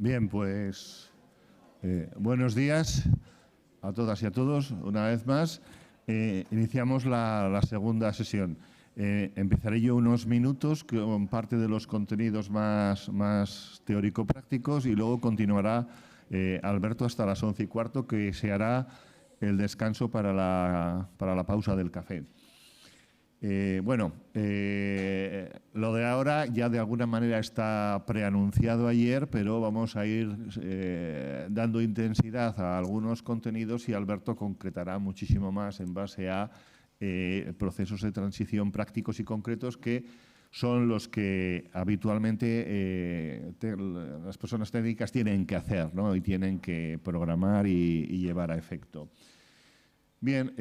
Bien, pues buenos días a todas y a todos. Una vez más, iniciamos la segunda sesión. Empezaré yo unos minutos con parte de los contenidos más teórico-prácticos y luego continuará Alberto hasta las 11:15, que se hará el descanso para la pausa del café. Lo de ahora ya de alguna manera está preanunciado ayer, pero vamos a ir dando intensidad a algunos contenidos y Alberto concretará muchísimo más en base a procesos de transición prácticos y concretos que son los que habitualmente las personas técnicas tienen que hacer, ¿no? Y tienen que programar y llevar a efecto. Bien,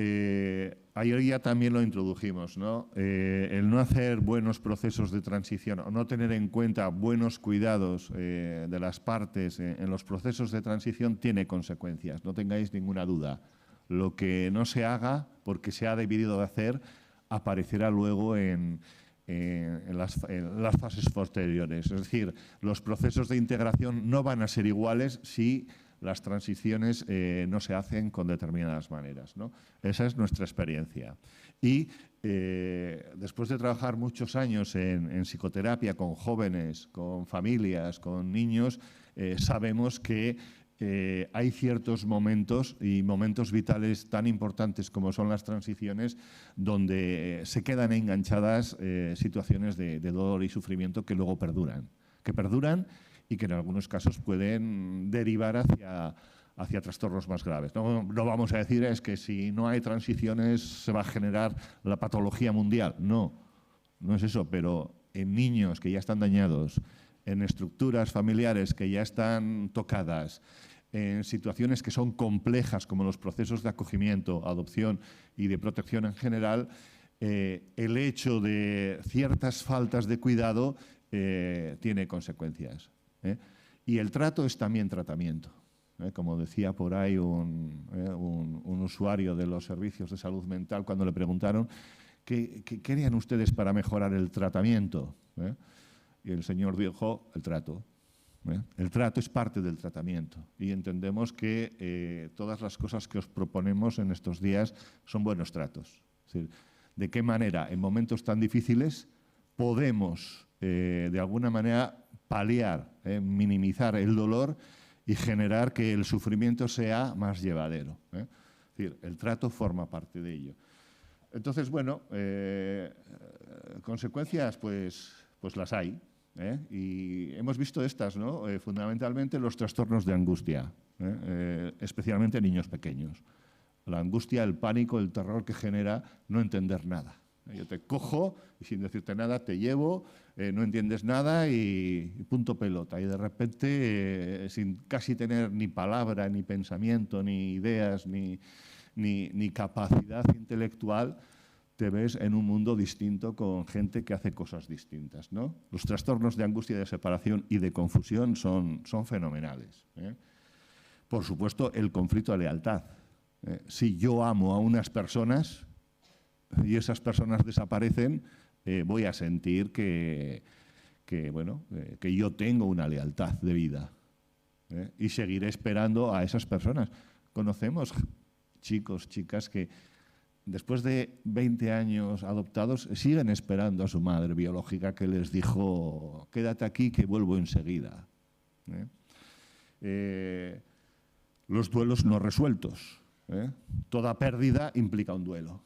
ayer ya también lo introdujimos, ¿no? El no hacer buenos procesos de transición o no tener en cuenta buenos cuidados de las partes en los procesos de transición tiene consecuencias, no tengáis ninguna duda. Lo que no se haga porque se ha debido de hacer aparecerá luego en las fases posteriores. Es decir, los procesos de integración no van a ser iguales si las transiciones no se hacen con determinadas maneras, ¿no? Esa es nuestra experiencia. Y después de trabajar muchos años en psicoterapia con jóvenes, con familias, con niños, sabemos que hay ciertos momentos y momentos vitales tan importantes como son las transiciones donde se quedan enganchadas situaciones de dolor y sufrimiento que luego perduran y que en algunos casos pueden derivar hacia trastornos más graves. No vamos a decir es que si no hay transiciones se va a generar la patología mundial. No es eso, pero en niños que ya están dañados, en estructuras familiares que ya están tocadas, en situaciones que son complejas como los procesos de acogimiento, adopción y de protección en general, el hecho de ciertas faltas de cuidado tiene consecuencias. Y el trato es también tratamiento. Como decía por ahí un usuario de los servicios de salud mental cuando le preguntaron ¿qué querían ustedes para mejorar el tratamiento? Y el señor dijo, el trato. El trato es parte del tratamiento y entendemos que todas las cosas que os proponemos en estos días son buenos tratos. Es decir, de qué manera en momentos tan difíciles podemos de alguna manera paliar, minimizar el dolor y generar que el sufrimiento sea más llevadero. Es decir, el trato forma parte de ello. Entonces, bueno, consecuencias pues las hay. Y hemos visto estas, ¿no? Fundamentalmente los trastornos de angustia, especialmente en niños pequeños. La angustia, el pánico, el terror que genera no entender nada. Yo te cojo y sin decirte nada te llevo, no entiendes nada y punto pelota. Y de repente, sin casi tener ni palabra, ni pensamiento, ni ideas, ni capacidad intelectual, te ves en un mundo distinto con gente que hace cosas distintas, ¿no? Los trastornos de angustia, de separación y de confusión son fenomenales. Por supuesto, el conflicto de lealtad. Si yo amo a unas personas y esas personas desaparecen, voy a sentir que yo tengo una lealtad de vida. Y seguiré esperando a esas personas. Conocemos chicos, chicas que después de 20 años adoptados, siguen esperando a su madre biológica que les dijo, quédate aquí que vuelvo enseguida. Los duelos no resueltos. Toda pérdida implica un duelo.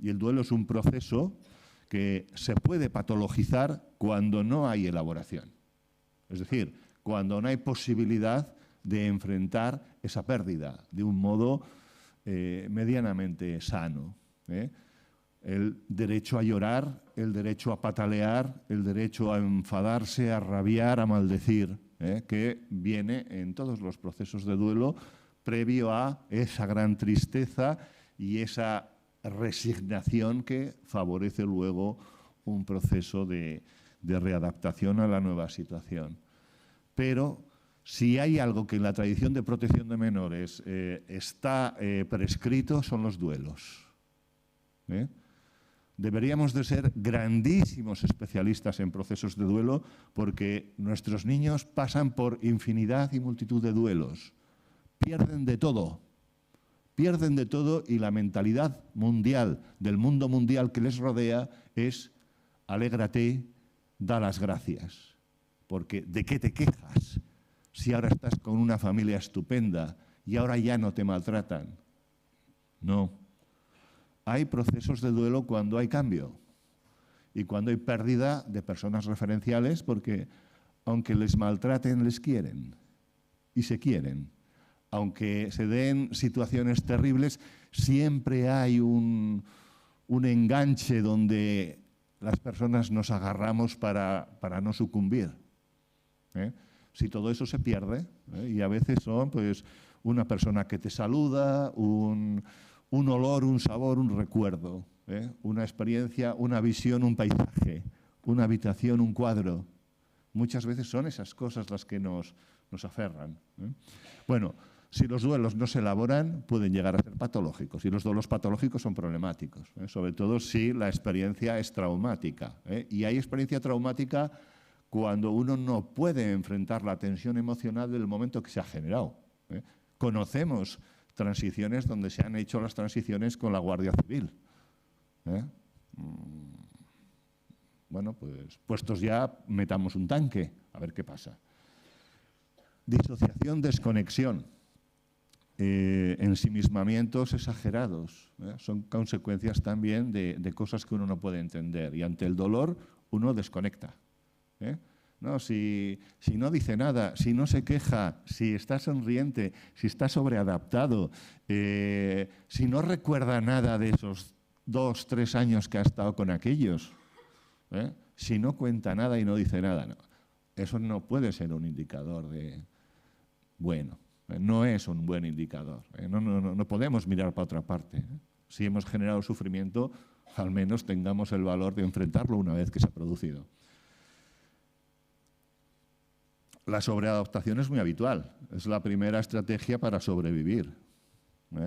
Y el duelo es un proceso que se puede patologizar cuando no hay elaboración. Es decir, cuando no hay posibilidad de enfrentar esa pérdida de un modo medianamente sano. El derecho a llorar, el derecho a patalear, el derecho a enfadarse, a rabiar, a maldecir, que viene en todos los procesos de duelo previo a esa gran tristeza y esa resignación que favorece luego un proceso de readaptación a la nueva situación. Pero si hay algo que en la tradición de protección de menores está prescrito, son los duelos. Deberíamos de ser grandísimos especialistas en procesos de duelo porque nuestros niños pasan por infinidad y multitud de duelos. Pierden de todo y la mentalidad mundial, del mundo mundial que les rodea es alégrate, da las gracias. Porque ¿de qué te quejas si ahora estás con una familia estupenda y ahora ya no te maltratan? No. Hay procesos de duelo cuando hay cambio y cuando hay pérdida de personas referenciales porque aunque les maltraten, les quieren y se quieren. Aunque se den situaciones terribles, siempre hay un enganche donde las personas nos agarramos para no sucumbir. Si todo eso se pierde, y a veces son pues, una persona que te saluda, un olor, un sabor, un recuerdo, una experiencia, una visión, un paisaje, una habitación, un cuadro. Muchas veces son esas cosas las que nos aferran. Bueno, si los duelos no se elaboran, pueden llegar a ser patológicos. Y los duelos patológicos son problemáticos, sobre todo si la experiencia es traumática. Y hay experiencia traumática cuando uno no puede enfrentar la tensión emocional del momento que se ha generado. Conocemos transiciones donde se han hecho las transiciones con la Guardia Civil. Bueno, pues puestos ya, metamos un tanque, a ver qué pasa. Disociación, desconexión, ensimismamientos exagerados, son consecuencias también de cosas que uno no puede entender. Y ante el dolor, uno desconecta. No, si no dice nada, si no se queja, si está sonriente, si está sobreadaptado, si no recuerda nada de esos 2, 3 años que ha estado con aquellos, si no cuenta nada y no dice nada, no. Eso no puede ser un indicador de bueno, no es un buen indicador. No podemos mirar para otra parte. Si hemos generado sufrimiento, al menos tengamos el valor de enfrentarlo una vez que se ha producido. La sobreadaptación es muy habitual, es la primera estrategia para sobrevivir.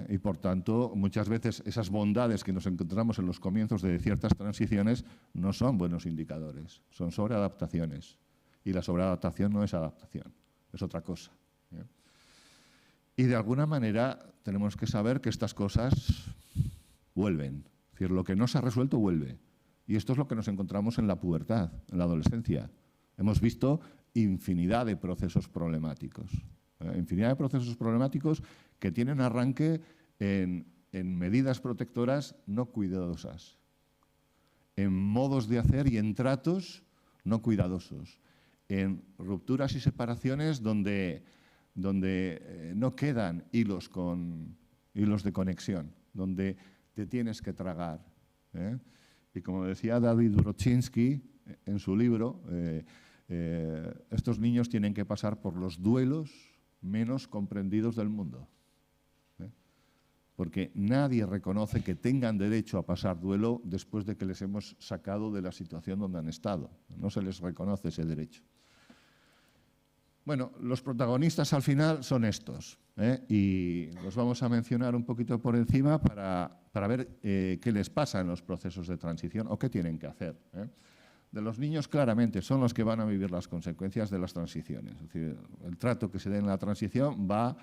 Y por tanto, muchas veces esas bondades que nos encontramos en los comienzos de ciertas transiciones no son buenos indicadores, son sobreadaptaciones. Y la sobreadaptación no es adaptación, es otra cosa. Y de alguna manera tenemos que saber que estas cosas vuelven. Es decir, lo que no se ha resuelto vuelve. Y esto es lo que nos encontramos en la pubertad, en la adolescencia. Hemos visto infinidad de procesos problemáticos. Infinidad de procesos problemáticos que tienen arranque en medidas protectoras no cuidadosas, en modos de hacer y en tratos no cuidadosos, en rupturas y separaciones donde no quedan hilos de conexión, donde te tienes que tragar. Y como decía David Brodsky en su libro, estos niños tienen que pasar por los duelos menos comprendidos del mundo. Porque nadie reconoce que tengan derecho a pasar duelo después de que les hemos sacado de la situación donde han estado. No se les reconoce ese derecho. Bueno, los protagonistas al final son estos, y los vamos a mencionar un poquito por encima para ver qué les pasa en los procesos de transición o qué tienen que hacer. De los niños, claramente, son los que van a vivir las consecuencias de las transiciones. Es decir, el trato que se dé en la transición va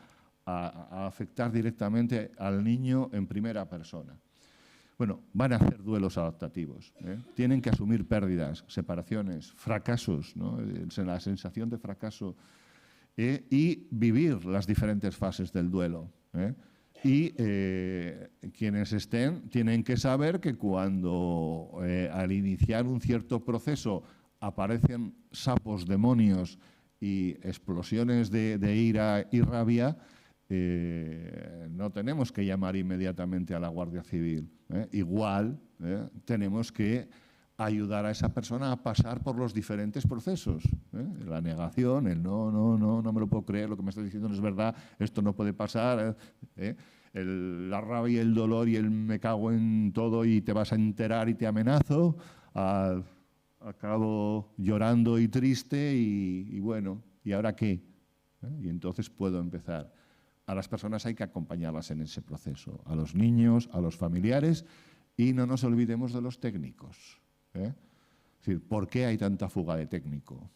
a afectar directamente al niño en primera persona. Bueno, van a hacer duelos adaptativos, tienen que asumir pérdidas, separaciones, fracasos, ¿no? La sensación de fracaso, y vivir las diferentes fases del duelo. Y quienes estén tienen que saber que cuando al iniciar un cierto proceso aparecen sapos, demonios y explosiones de ira y rabia, no tenemos que llamar inmediatamente a la Guardia Civil. Igual tenemos que ayudar a esa persona a pasar por los diferentes procesos. La negación, el no me lo puedo creer, lo que me estás diciendo no es verdad, esto no puede pasar. La rabia y el dolor y el me cago en todo y te vas a enterar y te amenazo. Acabo llorando y triste y bueno, ¿y ahora qué? Y entonces puedo empezar. A las personas hay que acompañarlas en ese proceso, a los niños, a los familiares Y no nos olvidemos de los técnicos. Es decir, ¿por qué hay tanta fuga de técnico?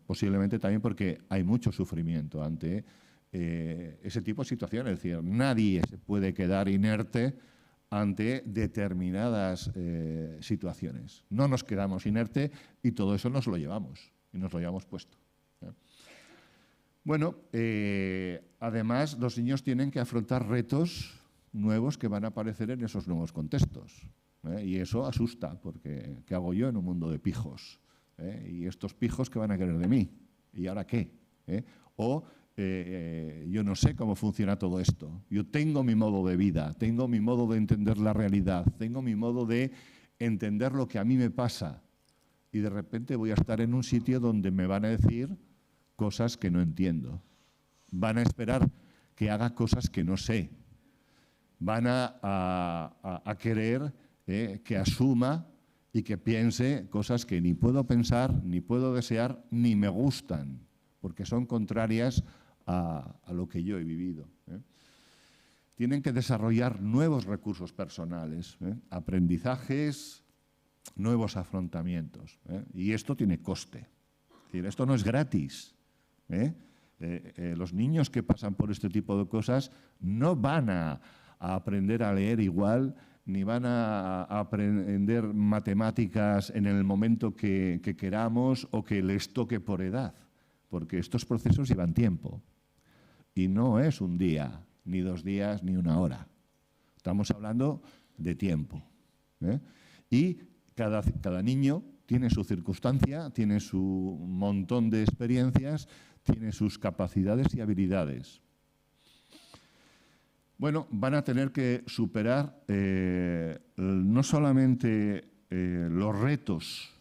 Posiblemente también porque hay mucho sufrimiento ante ese tipo de situaciones. Es decir, nadie se puede quedar inerte ante determinadas situaciones. No nos quedamos inerte y todo eso nos lo llevamos y nos lo llevamos puesto. Bueno, además los niños tienen que afrontar retos nuevos que van a aparecer en esos nuevos contextos. Y eso asusta, porque ¿qué hago yo en un mundo de pijos? ¿Y estos pijos qué van a querer de mí? ¿Y ahora qué? Yo no sé cómo funciona todo esto. Yo tengo mi modo de vida, tengo mi modo de entender la realidad, tengo mi modo de entender lo que a mí me pasa. Y de repente voy a estar en un sitio donde me van a decir cosas que no entiendo. Van a esperar que haga cosas que no sé. Van a querer que asuma y que piense cosas que ni puedo pensar, ni puedo desear, ni me gustan, porque son contrarias a lo que yo he vivido. Tienen que desarrollar nuevos recursos personales, aprendizajes, nuevos afrontamientos. Y esto tiene coste. Es decir, esto no es gratis. Los niños que pasan por este tipo de cosas no van a aprender a leer igual, ni van a aprender matemáticas en el momento que queramos o que les toque por edad, porque estos procesos llevan tiempo. Y no es un día, ni 2 días, ni 1 hora. Estamos hablando de tiempo. Y cada niño tiene su circunstancia, tiene su montón de experiencias, tiene sus capacidades y habilidades. Bueno, van a tener que superar no solamente los retos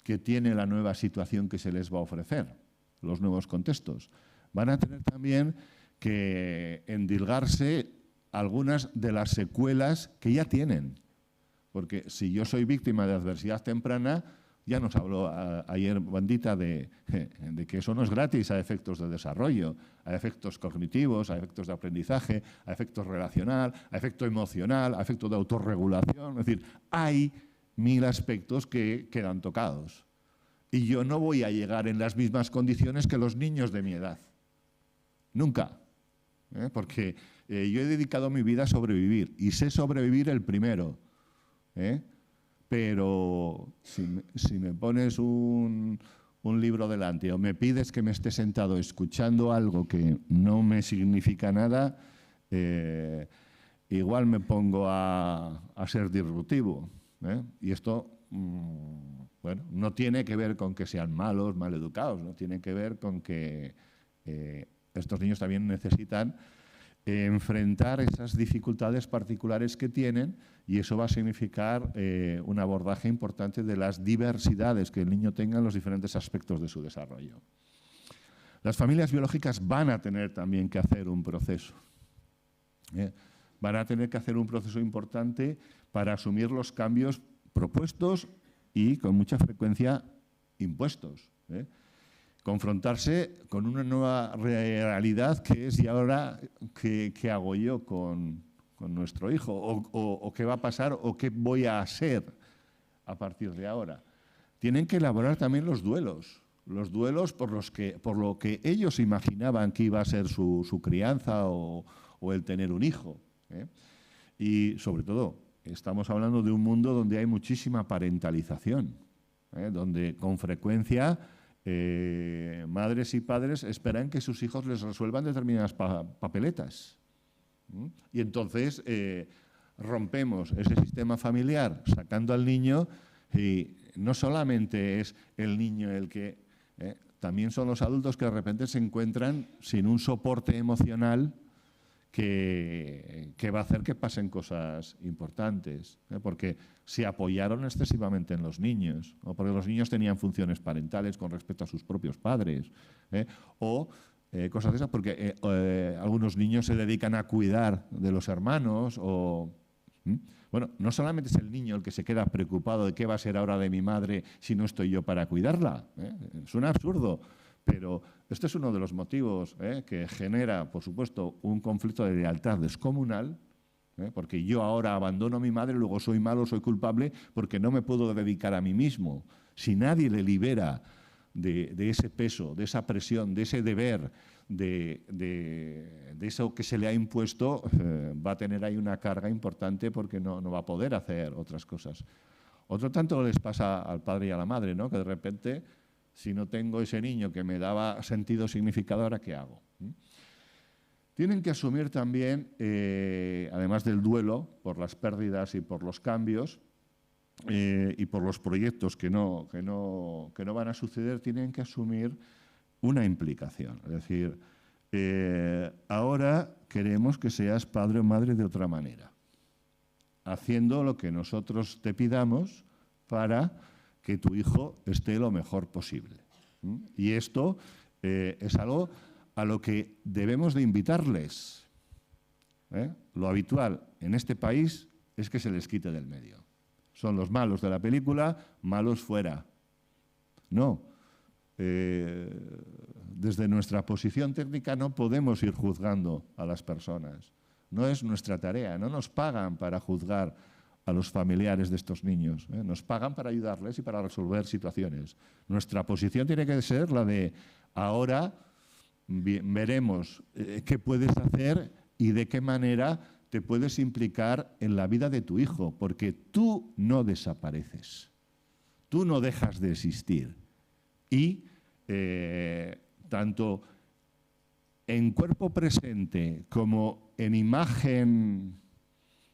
que tiene la nueva situación que se les va a ofrecer, los nuevos contextos. Van a tener también que endilgarse algunas de las secuelas que ya tienen. Porque si yo soy víctima de adversidad temprana, ya nos habló ayer Bandita de que eso no es gratis a efectos de desarrollo, a efectos cognitivos, a efectos de aprendizaje, a efectos relacional, a efecto emocional, a efectos de autorregulación. Es decir, hay 1000 aspectos que quedan tocados. Y yo no voy a llegar en las mismas condiciones que los niños de mi edad. Nunca. Porque yo he dedicado mi vida a sobrevivir y sé sobrevivir el primero. Pero si me pones un libro delante o me pides que me esté sentado escuchando algo que no me significa nada, igual me pongo a ser disruptivo. Y esto, bueno, no tiene que ver con que sean malos, maleducados, no tiene que ver con que estos niños también necesitan enfrentar esas dificultades particulares que tienen, y eso va a significar un abordaje importante de las diversidades que el niño tenga en los diferentes aspectos de su desarrollo. Las familias biológicas van a tener también que hacer un proceso. Van a tener que hacer un proceso importante para asumir los cambios propuestos y con mucha frecuencia impuestos. Confrontarse con una nueva realidad que es, ¿y ahora qué hago yo con nuestro hijo? ¿O qué va a pasar? ¿O qué voy a hacer a partir de ahora? Tienen que elaborar también los duelos por lo que ellos imaginaban que iba a ser su crianza o el tener un hijo. Y sobre todo, estamos hablando de un mundo donde hay muchísima parentalización, donde con frecuencia madres y padres esperan que sus hijos les resuelvan determinadas papeletas. Y entonces rompemos ese sistema familiar sacando al niño, y no solamente es el niño el que... también son los adultos que de repente se encuentran sin un soporte emocional que va a hacer que pasen cosas importantes, porque se apoyaron excesivamente en los niños, o porque los niños tenían funciones parentales con respecto a sus propios padres, o cosas de esas, porque algunos niños se dedican a cuidar de los hermanos, o... Bueno, no solamente es el niño el que se queda preocupado de qué va a ser ahora de mi madre si no estoy yo para cuidarla. Suena absurdo, pero este es uno de los motivos que genera, por supuesto, un conflicto de lealtad descomunal, Porque yo ahora abandono a mi madre, luego soy malo, soy culpable, porque no me puedo dedicar a mí mismo. Si nadie le libera de ese peso, de esa presión, de ese deber, de eso que se le ha impuesto, va a tener ahí una carga importante porque no va a poder hacer otras cosas. Otro tanto les pasa al padre y a la madre, ¿no? Que de repente, si no tengo ese niño que me daba sentido, significado, ¿ahora qué hago? Tienen que asumir también, además del duelo por las pérdidas y por los cambios y por los proyectos que no van a suceder, tienen que asumir una implicación. Es decir, ahora queremos que seas padre o madre de otra manera, haciendo lo que nosotros te pidamos para que tu hijo esté lo mejor posible. Y esto es algo a lo que debemos de invitarles. Lo habitual en este país es que se les quite del medio. Son los malos de la película, malos fuera. No. Desde nuestra posición técnica no podemos ir juzgando a las personas. No es nuestra tarea, no nos pagan para juzgar a los familiares de estos niños. Nos pagan para ayudarles y para resolver situaciones. Nuestra posición tiene que ser la de ahora veremos qué puedes hacer y de qué manera te puedes implicar en la vida de tu hijo, porque tú no desapareces, tú no dejas de existir. Y tanto en cuerpo presente como en imagen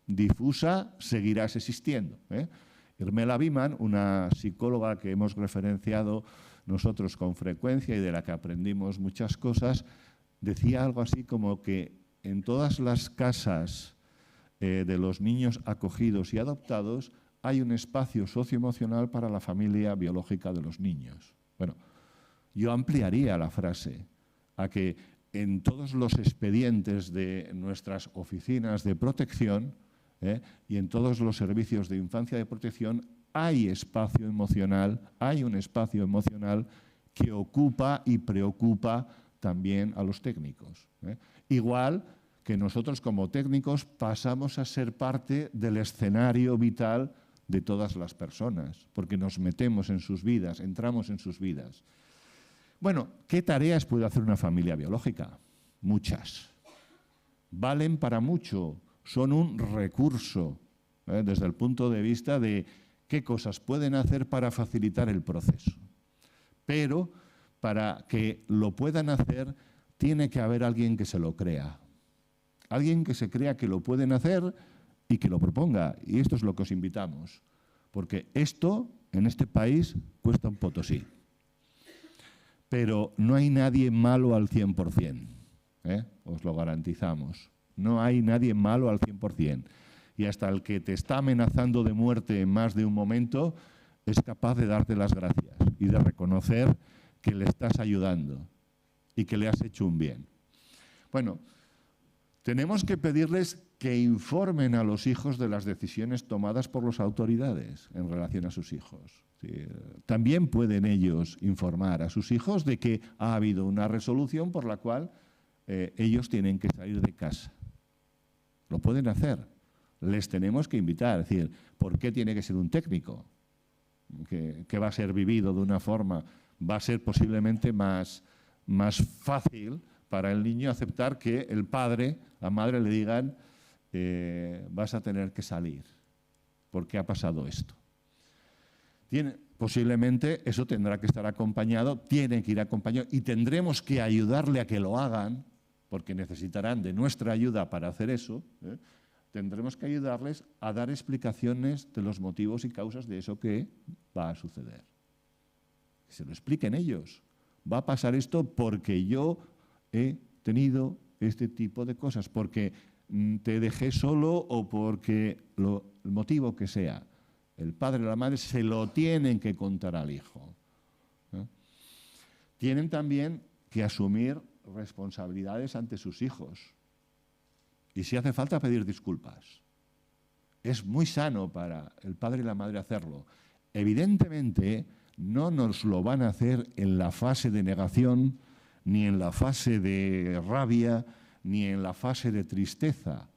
difusa seguirás existiendo. Irmela Biman, una psicóloga que hemos referenciado nosotros con frecuencia y de la que aprendimos muchas cosas, decía algo así como que en todas las casas de los niños acogidos y adoptados hay un espacio socioemocional para la familia biológica de los niños. Bueno, yo ampliaría la frase a que en todos los expedientes de nuestras oficinas de protección y en todos los servicios de infancia de protección hay espacio emocional, hay un espacio emocional que ocupa y preocupa también a los técnicos. Igual que nosotros como técnicos pasamos a ser parte del escenario vital de todas las personas, porque nos metemos en sus vidas, entramos en sus vidas. Bueno, ¿qué tareas puede hacer una familia biológica? Muchas. Valen para mucho, son un recurso desde el punto de vista de qué cosas pueden hacer para facilitar el proceso. Pero para que lo puedan hacer tiene que haber alguien que se lo crea. Alguien que se crea que lo pueden hacer y que lo proponga. Y esto es lo que os invitamos. Porque esto, en este país, cuesta un potosí. Pero no hay nadie malo al 100%. Os lo garantizamos. No hay nadie malo al 100%. Y hasta el que te está amenazando de muerte en más de un momento es capaz de darte las gracias y de reconocer que le estás ayudando y que le has hecho un bien. Bueno, tenemos que pedirles que informen a los hijos de las decisiones tomadas por las autoridades en relación a sus hijos. Sí, también pueden ellos informar a sus hijos de que ha habido una resolución por la cual ellos tienen que salir de casa. Lo pueden hacer. Les tenemos que invitar. Es decir, ¿por qué tiene que ser un técnico? Que va a ser vivido de una forma, va a ser posiblemente más fácil para el niño aceptar que el padre, la madre le digan vas a tener que salir porque ha pasado esto. Posiblemente eso tendrá que estar acompañado, tiene que ir acompañado y tendremos que ayudarle a que lo hagan porque necesitarán de nuestra ayuda para hacer eso. Tendremos que ayudarles a dar explicaciones de los motivos y causas de eso que va a suceder. Que se lo expliquen ellos. Va a pasar esto porque yo he tenido este tipo de cosas, porque te dejé solo o porque el motivo que sea. El padre o la madre se lo tienen que contar al hijo. Tienen también que asumir responsabilidades ante sus hijos. Y si hace falta pedir disculpas. Es muy sano para el padre y la madre hacerlo. Evidentemente no nos lo van a hacer en la fase de negación, ni en la fase de rabia, ni en la fase de tristeza.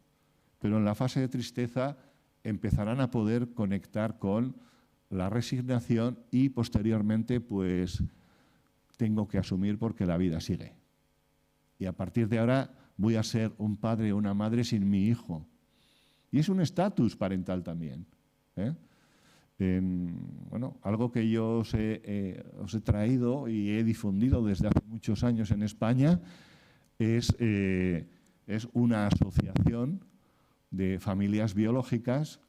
pero en la fase de tristeza empezarán a poder conectar con la resignación y posteriormente pues tengo que asumir porque la vida sigue. Y a partir de ahora voy a ser un padre o una madre sin mi hijo. Y es un estatus parental también. Bueno, algo que yo os he traído y he difundido desde hace muchos años en España es una asociación de familias biológicas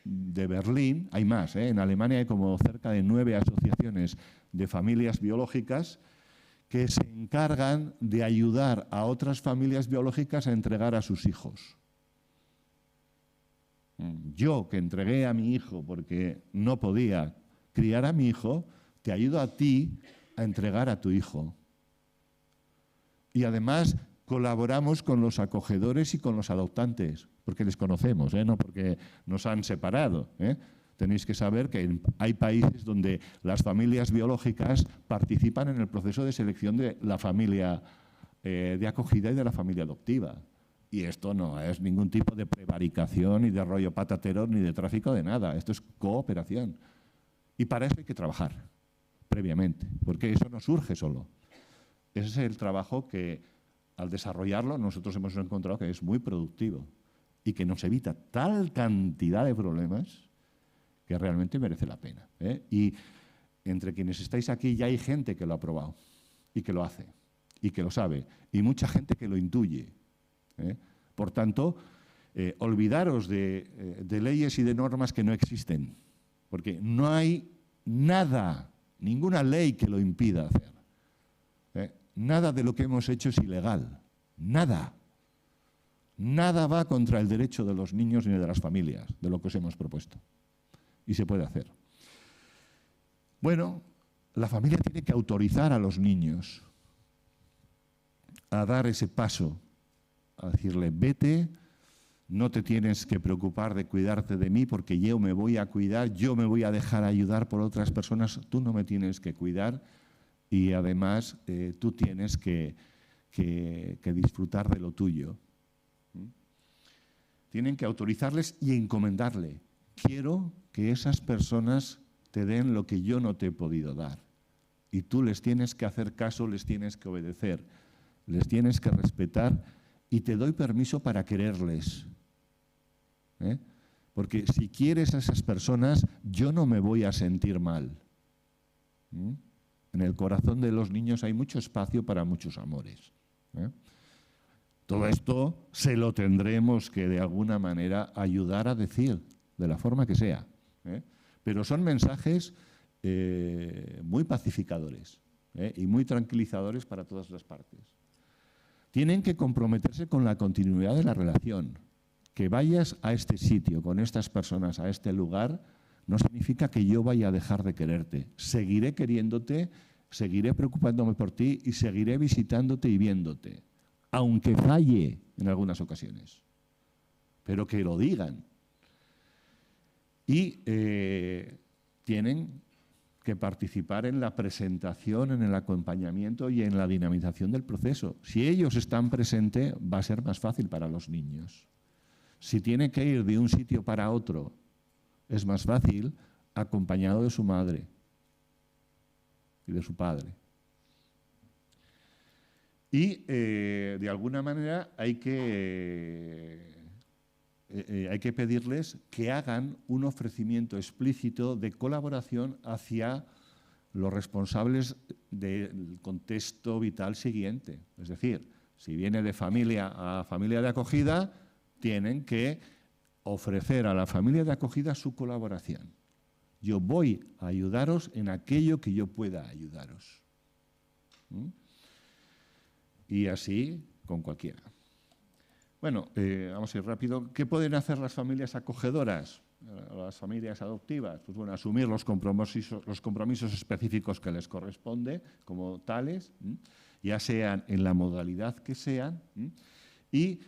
de Berlín. Hay más, en Alemania hay como cerca de 9 asociaciones de familias biológicas que se encargan de ayudar a otras familias biológicas a entregar a sus hijos. Yo, que entregué a mi hijo porque no podía criar a mi hijo, te ayudo a ti a entregar a tu hijo. Y además colaboramos con los acogedores y con los adoptantes, porque les conocemos, no porque nos han separado. Tenéis que saber que hay países donde las familias biológicas participan en el proceso de selección de la familia de acogida y de la familia adoptiva. Y esto no es ningún tipo de prevaricación, ni de rollo patatero, ni de tráfico de nada. Esto es cooperación. Y para eso hay que trabajar previamente, porque eso no surge solo. Ese es el trabajo que, al desarrollarlo, nosotros hemos encontrado que es muy productivo y que nos evita tal cantidad de problemas que realmente merece la pena. Y entre quienes estáis aquí ya hay gente que lo ha probado y que lo hace y que lo sabe y mucha gente que lo intuye. Por tanto, olvidaros de leyes y de normas que no existen, porque no hay nada, ninguna ley que lo impida hacer. Nada de lo que hemos hecho es ilegal, nada. Nada va contra el derecho de los niños ni de las familias, de lo que os hemos propuesto. Y se puede hacer. Bueno, la familia tiene que autorizar a los niños a dar ese paso, a decirle, vete, no te tienes que preocupar de cuidarte de mí porque yo me voy a cuidar, yo me voy a dejar ayudar por otras personas, tú no me tienes que cuidar y además tú tienes que disfrutar de lo tuyo. Tienen que autorizarles y encomendarle. Quiero que esas personas te den lo que yo no te he podido dar. Y tú les tienes que hacer caso, les tienes que obedecer, les tienes que respetar y te doy permiso para quererles. Porque si quieres a esas personas, yo no me voy a sentir mal. En el corazón de los niños hay mucho espacio para muchos amores. Todo esto se lo tendremos que de alguna manera ayudar a decir, de la forma que sea. Pero son mensajes muy pacificadores y muy tranquilizadores para todas las partes. Tienen que comprometerse con la continuidad de la relación. Que vayas a este sitio con estas personas, a este lugar, no significa que yo vaya a dejar de quererte. Seguiré queriéndote, seguiré preocupándome por ti y seguiré visitándote y viéndote, aunque falle en algunas ocasiones. Pero que lo digan. Y tienen que participar en la presentación, en el acompañamiento y en la dinamización del proceso. Si ellos están presentes, va a ser más fácil para los niños. Si tiene que ir de un sitio para otro, es más fácil acompañado de su madre y de su padre. Y de alguna manera hay que pedirles que hagan un ofrecimiento explícito de colaboración hacia los responsables del contexto vital siguiente. Es decir, si viene de familia a familia de acogida, tienen que ofrecer a la familia de acogida su colaboración. Yo voy a ayudaros en aquello que yo pueda ayudaros. Y así con cualquiera. Bueno, vamos a ir rápido. ¿Qué pueden hacer las familias acogedoras, las familias adoptivas? Pues bueno, asumir los compromisos específicos que les corresponde como tales, ya sean en la modalidad que sean, y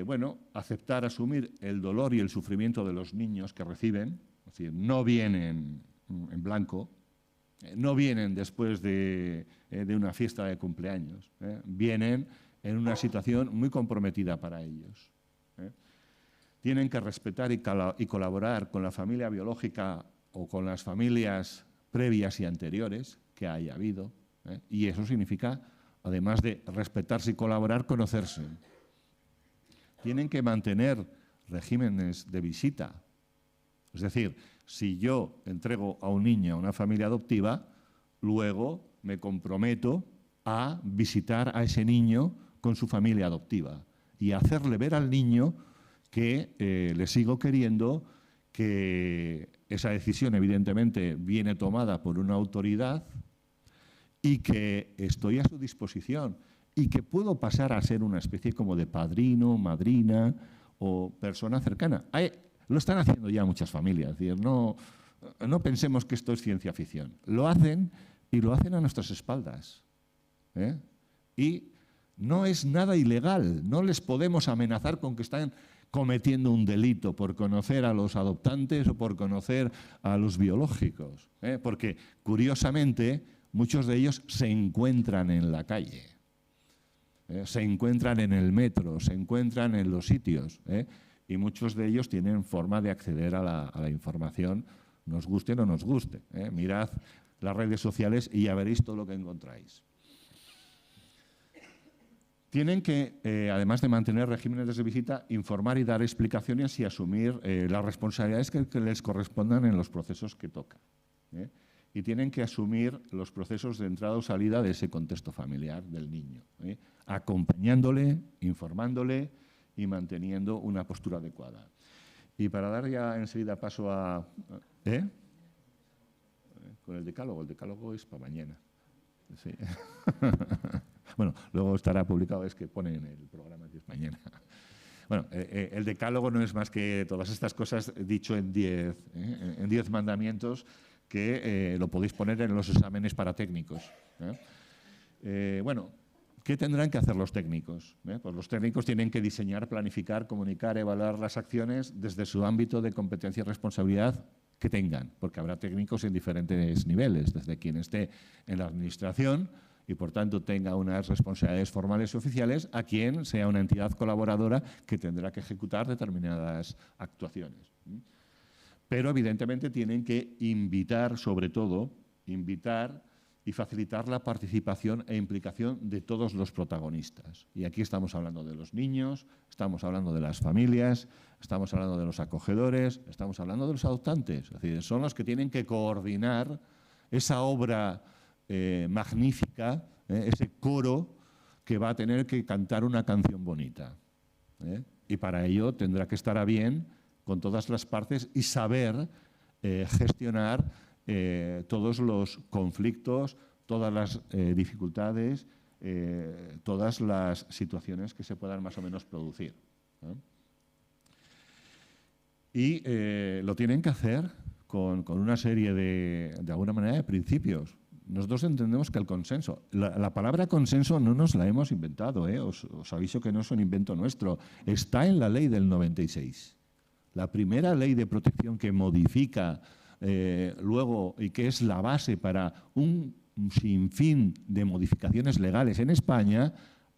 bueno, aceptar, asumir el dolor y el sufrimiento de los niños que reciben, es decir, no vienen en blanco, no vienen después de una fiesta de cumpleaños, vienen en una situación muy comprometida para ellos. tienen que respetar y colaborar con la familia biológica o con las familias previas y anteriores que haya habido, y eso significa, además de respetarse y colaborar, conocerse. Tienen que mantener regímenes de visita. Es decir, si yo entrego a un niño a una familia adoptiva, luego me comprometo a visitar a ese niño con su familia adoptiva y hacerle ver al niño que le sigo queriendo, que esa decisión evidentemente viene tomada por una autoridad y que estoy a su disposición y que puedo pasar a ser una especie como de padrino, madrina o persona cercana. Lo están haciendo ya muchas familias, es decir, no pensemos que esto es ciencia ficción. Lo hacen y lo hacen a nuestras espaldas. Y no es nada ilegal, no les podemos amenazar con que están cometiendo un delito por conocer a los adoptantes o por conocer a los biológicos, porque curiosamente muchos de ellos se encuentran en la calle, se encuentran en el metro, se encuentran en los sitios, y muchos de ellos tienen forma de acceder a la información, nos guste o no nos guste. Mirad las redes sociales y ya veréis todo lo que encontráis. Tienen que, además de mantener regímenes de visita, informar y dar explicaciones y asumir las responsabilidades que les correspondan en los procesos que tocan. Y tienen que asumir los procesos de entrada o salida de ese contexto familiar del niño, acompañándole, informándole y manteniendo una postura adecuada. Y para dar ya enseguida paso a... Con el decálogo es para mañana. Sí. Bueno, luego estará publicado, es que pone en el programa que es mañana. Bueno, el decálogo no es más que todas estas cosas dicho en 10 mandamientos que lo podéis poner en los exámenes para técnicos. Bueno, ¿qué tendrán que hacer los técnicos? Pues los técnicos tienen que diseñar, planificar, comunicar, evaluar las acciones desde su ámbito de competencia y responsabilidad que tengan, porque habrá técnicos en diferentes niveles, desde quien esté en la administración y, por tanto, tenga unas responsabilidades formales y oficiales, a quien sea una entidad colaboradora que tendrá que ejecutar determinadas actuaciones. Pero, evidentemente, tienen que invitar, sobre todo, invitar y facilitar la participación e implicación de todos los protagonistas. Y aquí estamos hablando de los niños, estamos hablando de las familias, estamos hablando de los acogedores, estamos hablando de los adoptantes. Es decir, son los que tienen que coordinar esa obra magnífica, ese coro que va a tener que cantar una canción bonita. Y para ello tendrá que estar a bien con todas las partes y saber gestionar todos los conflictos, todas las dificultades, todas las situaciones que se puedan más o menos producir. Y lo tienen que hacer con una serie de alguna manera, de principios. Nosotros entendemos que el consenso, la palabra consenso no nos la hemos inventado, os aviso que no es un invento nuestro, está en la ley del 96. La primera ley de protección que modifica luego y que es la base para un sinfín de modificaciones legales en España,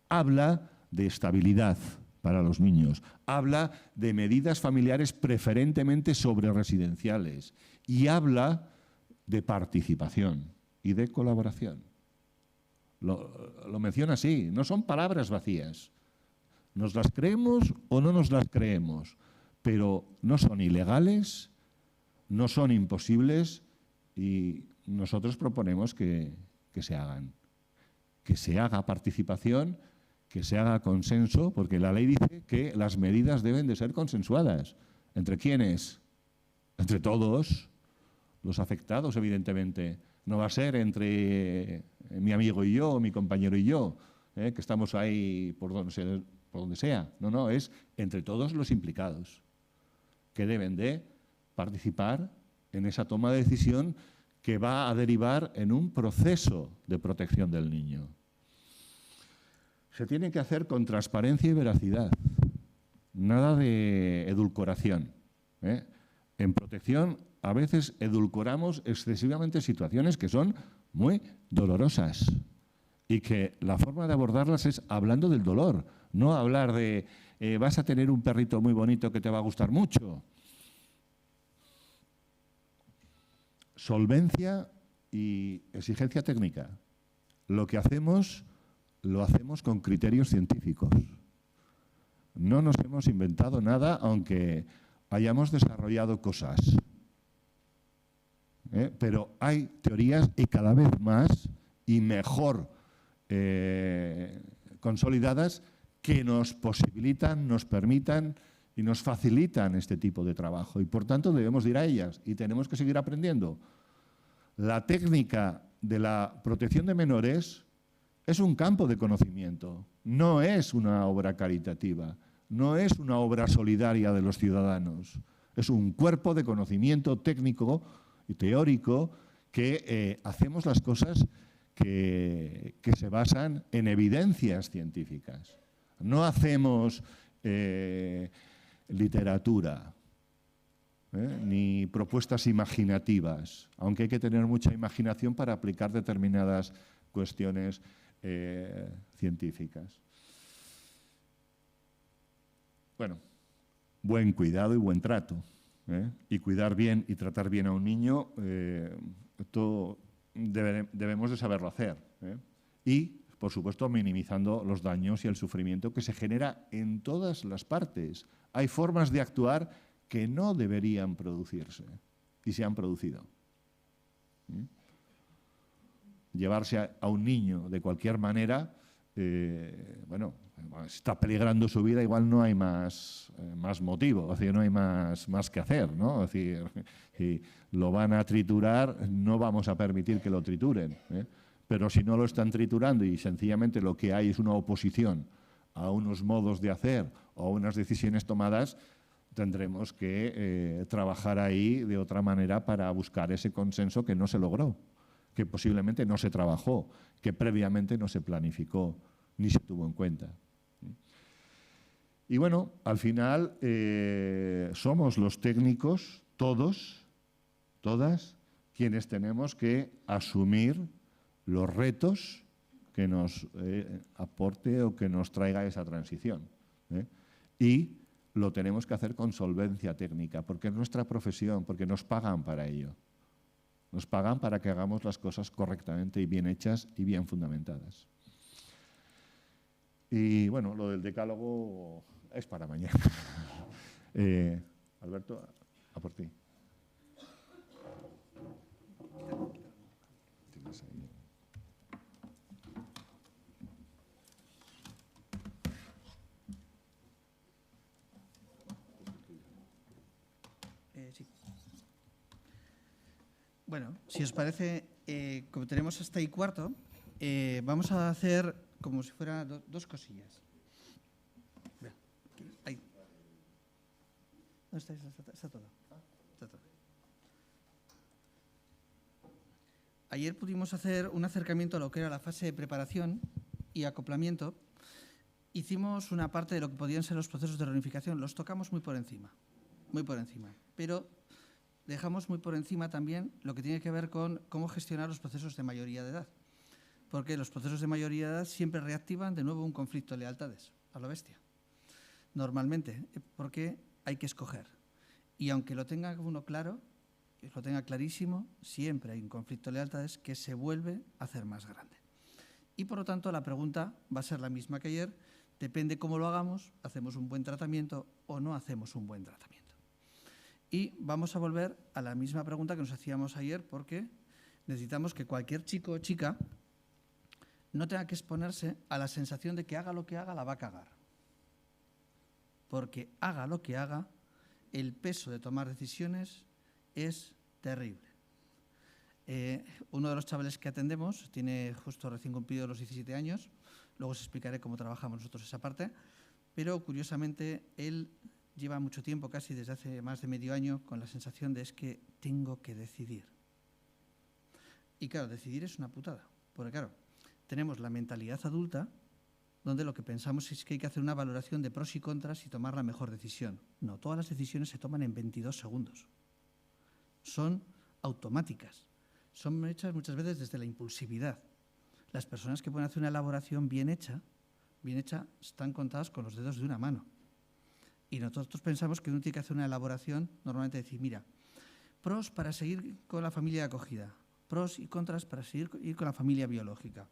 habla de estabilidad para los niños, habla de medidas familiares preferentemente sobreresidenciales y habla de participación y de colaboración. Lo menciona así, no son palabras vacías. ¿Nos las creemos o no nos las creemos? Pero no son ilegales, no son imposibles y nosotros proponemos que se hagan. Que se haga participación, que se haga consenso, porque la ley dice que las medidas deben de ser consensuadas. ¿Entre quiénes? Entre todos los afectados, evidentemente. No va a ser entre mi amigo y yo, mi compañero y yo, que estamos ahí por donde sea. No, es entre todos los implicados, que deben de participar en esa toma de decisión que va a derivar en un proceso de protección del niño. Se tiene que hacer con transparencia y veracidad, nada de edulcoración. En protección a veces edulcoramos excesivamente situaciones que son muy dolorosas y que la forma de abordarlas es hablando del dolor, no hablar de vas a tener un perrito muy bonito que te va a gustar mucho. Solvencia y exigencia técnica. Lo que hacemos, lo hacemos con criterios científicos. No nos hemos inventado nada, aunque hayamos desarrollado cosas. Pero hay teorías y cada vez más y mejor consolidadas que nos posibilitan, nos permitan y nos facilitan este tipo de trabajo. Y por tanto debemos ir a ellas y tenemos que seguir aprendiendo. La técnica de la protección de menores es un campo de conocimiento, no es una obra caritativa, no es una obra solidaria de los ciudadanos, es un cuerpo de conocimiento técnico y teórico que hacemos las cosas que se basan en evidencias científicas. No hacemos literatura, ni propuestas imaginativas, aunque hay que tener mucha imaginación para aplicar determinadas cuestiones científicas. Bueno, buen cuidado y buen trato. Y cuidar bien y tratar bien a un niño, esto debemos de saberlo hacer. Y, por supuesto, minimizando los daños y el sufrimiento que se genera en todas las partes. Hay formas de actuar que no deberían producirse y se han producido. Llevarse a un niño de cualquier manera, bueno, está peligrando su vida, igual no hay más motivo, es decir, no hay más que hacer, ¿no? Es decir, si lo van a triturar, no vamos a permitir que lo trituren, pero si no lo están triturando y sencillamente lo que hay es una oposición a unos modos de hacer o a unas decisiones tomadas, tendremos que trabajar ahí de otra manera para buscar ese consenso que no se logró, que posiblemente no se trabajó, que previamente no se planificó ni se tuvo en cuenta. Y bueno, al final somos los técnicos, todos, todas, quienes tenemos que asumir los retos que nos aporte o que nos traiga esa transición. Y lo tenemos que hacer con solvencia técnica, porque es nuestra profesión, porque nos pagan para ello. Nos pagan para que hagamos las cosas correctamente y bien hechas y bien fundamentadas. Y bueno, lo del decálogo es para mañana. Alberto, a por ti. Sí. Bueno, si os parece, como tenemos hasta ahí cuarto, vamos a hacer como si fueran dos cosillas. Ahí. ¿Dónde está? Está todo. Está todo. Ayer pudimos hacer un acercamiento a lo que era la fase de preparación y acoplamiento. Hicimos una parte de lo que podían ser los procesos de reunificación. Los tocamos muy por encima, pero dejamos muy por encima también lo que tiene que ver con cómo gestionar los procesos de mayoría de edad. Porque los procesos de mayoría de edad siempre reactivan de nuevo un conflicto de lealtades, a lo bestia. Normalmente, porque hay que escoger. Y aunque lo tenga uno claro, lo tenga clarísimo, siempre hay un conflicto de lealtades que se vuelve a hacer más grande. Y por lo tanto, la pregunta va a ser la misma que ayer. Depende cómo lo hagamos, hacemos un buen tratamiento o no hacemos un buen tratamiento. Y vamos a volver a la misma pregunta que nos hacíamos ayer, porque necesitamos que cualquier chico o chica no tenga que exponerse a la sensación de que haga lo que haga, la va a cagar. Porque haga lo que haga, el peso de tomar decisiones es terrible. Uno de los chavales que atendemos tiene justo recién cumplido los 17 años, luego os explicaré cómo trabajamos nosotros esa parte, pero curiosamente él lleva mucho tiempo, casi desde hace más de medio año, con la sensación de es que tengo que decidir. Y claro, decidir es una putada, porque claro, tenemos la mentalidad adulta donde lo que pensamos es que hay que hacer una valoración de pros y contras y tomar la mejor decisión. No, todas las decisiones se toman en 22 segundos. Son automáticas. Son hechas muchas veces desde la impulsividad. Las personas que pueden hacer una elaboración bien hecha, están contadas con los dedos de una mano. Y nosotros pensamos que uno tiene que hacer una elaboración, normalmente decir, mira, pros para seguir con la familia de acogida, pros y contras para ir con la familia biológica.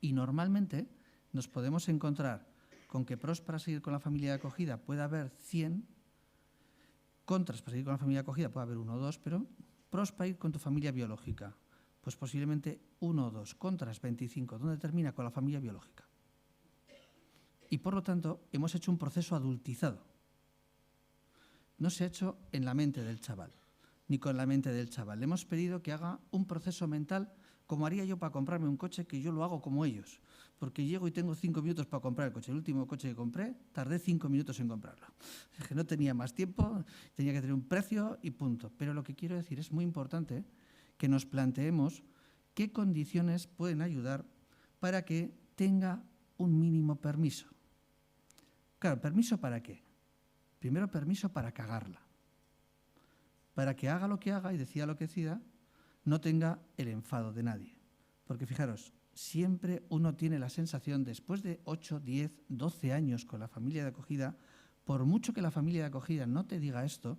Y normalmente nos podemos encontrar con que pros para seguir con la familia de acogida puede haber 100, contras para seguir con la familia de acogida puede haber 1 o 2, pero pros para ir con tu familia biológica, pues posiblemente 1 o 2, contras 25, ¿dónde termina con la familia biológica? Y por lo tanto hemos hecho un proceso adultizado. No se ha hecho en la mente del chaval, ni con la mente del chaval. Le hemos pedido que haga un proceso mental como haría yo para comprarme un coche, que yo lo hago como ellos. Porque llego y tengo 5 minutos para comprar el coche. El último coche que compré, tardé 5 minutos en comprarlo. Es que no tenía más tiempo, tenía que tener un precio y punto. Pero lo que quiero decir es muy importante que nos planteemos qué condiciones pueden ayudar para que tenga un mínimo permiso. Claro, ¿permiso para qué? Primero, permiso para cagarla. Para que haga lo que haga y decida lo que decida, no tenga el enfado de nadie. Porque fijaros, siempre uno tiene la sensación, después de 8, 10, 12 años con la familia de acogida, por mucho que la familia de acogida no te diga esto,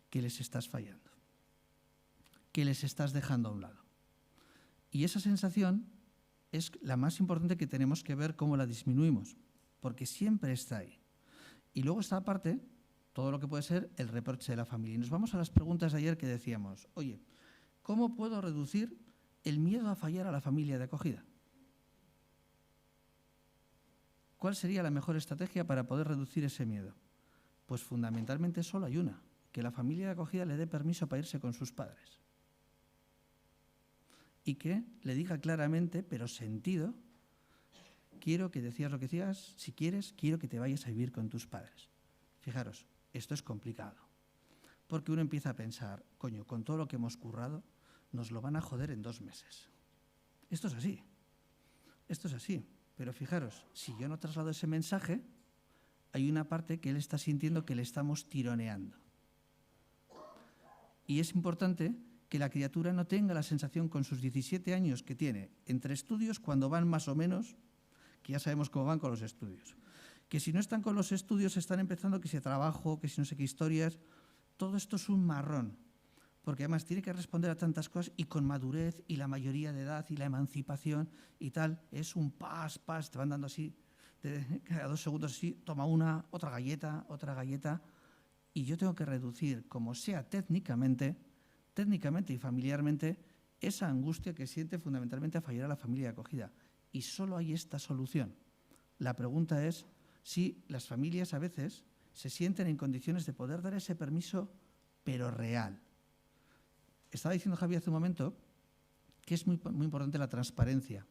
que les estás fallando, que les estás dejando a un lado. Y esa sensación es la más importante que tenemos que ver cómo la disminuimos, porque siempre está ahí. Y luego está aparte todo lo que puede ser el reproche de la familia. Y nos vamos a las preguntas de ayer que decíamos, oye, ¿cómo puedo reducir el miedo a fallar a la familia de acogida? ¿Cuál sería la mejor estrategia para poder reducir ese miedo? Pues fundamentalmente solo hay una, que la familia de acogida le dé permiso para irse con sus padres. Y que le diga claramente, pero sentido, quiero que decías lo que decías, si quieres, quiero que te vayas a vivir con tus padres. Fijaros, esto es complicado, porque uno empieza a pensar, coño, con todo lo que hemos currado, nos lo van a joder en 2 meses. Esto es así, pero fijaros, si yo no traslado ese mensaje, hay una parte que él está sintiendo que le estamos tironeando. Y es importante que la criatura no tenga la sensación con sus 17 años que tiene entre estudios, cuando van más o menos, que ya sabemos cómo van con los estudios, que si no están con los estudios están empezando que si trabajo, que si no sé qué historias, todo esto es un marrón, porque además tiene que responder a tantas cosas y con madurez y la mayoría de edad y la emancipación y tal, es un te van dando así, cada 2 segundos así, toma una, otra galleta, y yo tengo que reducir, como sea técnicamente y familiarmente, esa angustia que siente fundamentalmente a fallar a la familia de acogida. Y solo hay esta solución. La pregunta es si las familias a veces se sienten en condiciones de poder dar ese permiso, pero real. Estaba diciendo Javier hace un momento que es muy importante la transparencia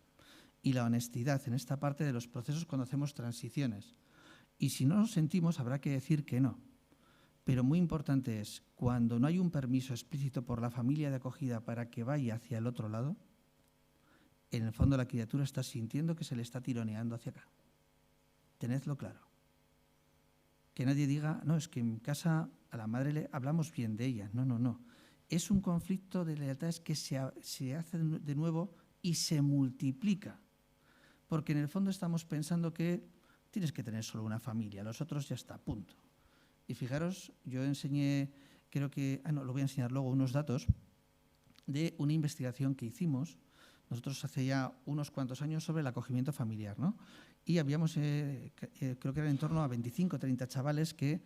y la honestidad en esta parte de los procesos cuando hacemos transiciones. Y si no lo sentimos, habrá que decir que no. Pero muy importante es, cuando no hay un permiso explícito por la familia de acogida para que vaya hacia el otro lado, en el fondo la criatura está sintiendo que se le está tironeando hacia acá. Tenedlo claro. Que nadie diga, no, es que en casa a la madre le hablamos bien de ella. No. Es un conflicto de lealtades que se hace de nuevo y se multiplica. Porque en el fondo estamos pensando que tienes que tener solo una familia, los otros ya está, punto. Y fijaros, yo enseñé, creo que, lo voy a enseñar luego, unos datos de una investigación que hicimos nosotros hace ya unos cuantos años sobre el acogimiento familiar, ¿no? Y habíamos, creo que eran en torno a 25 o 30 chavales que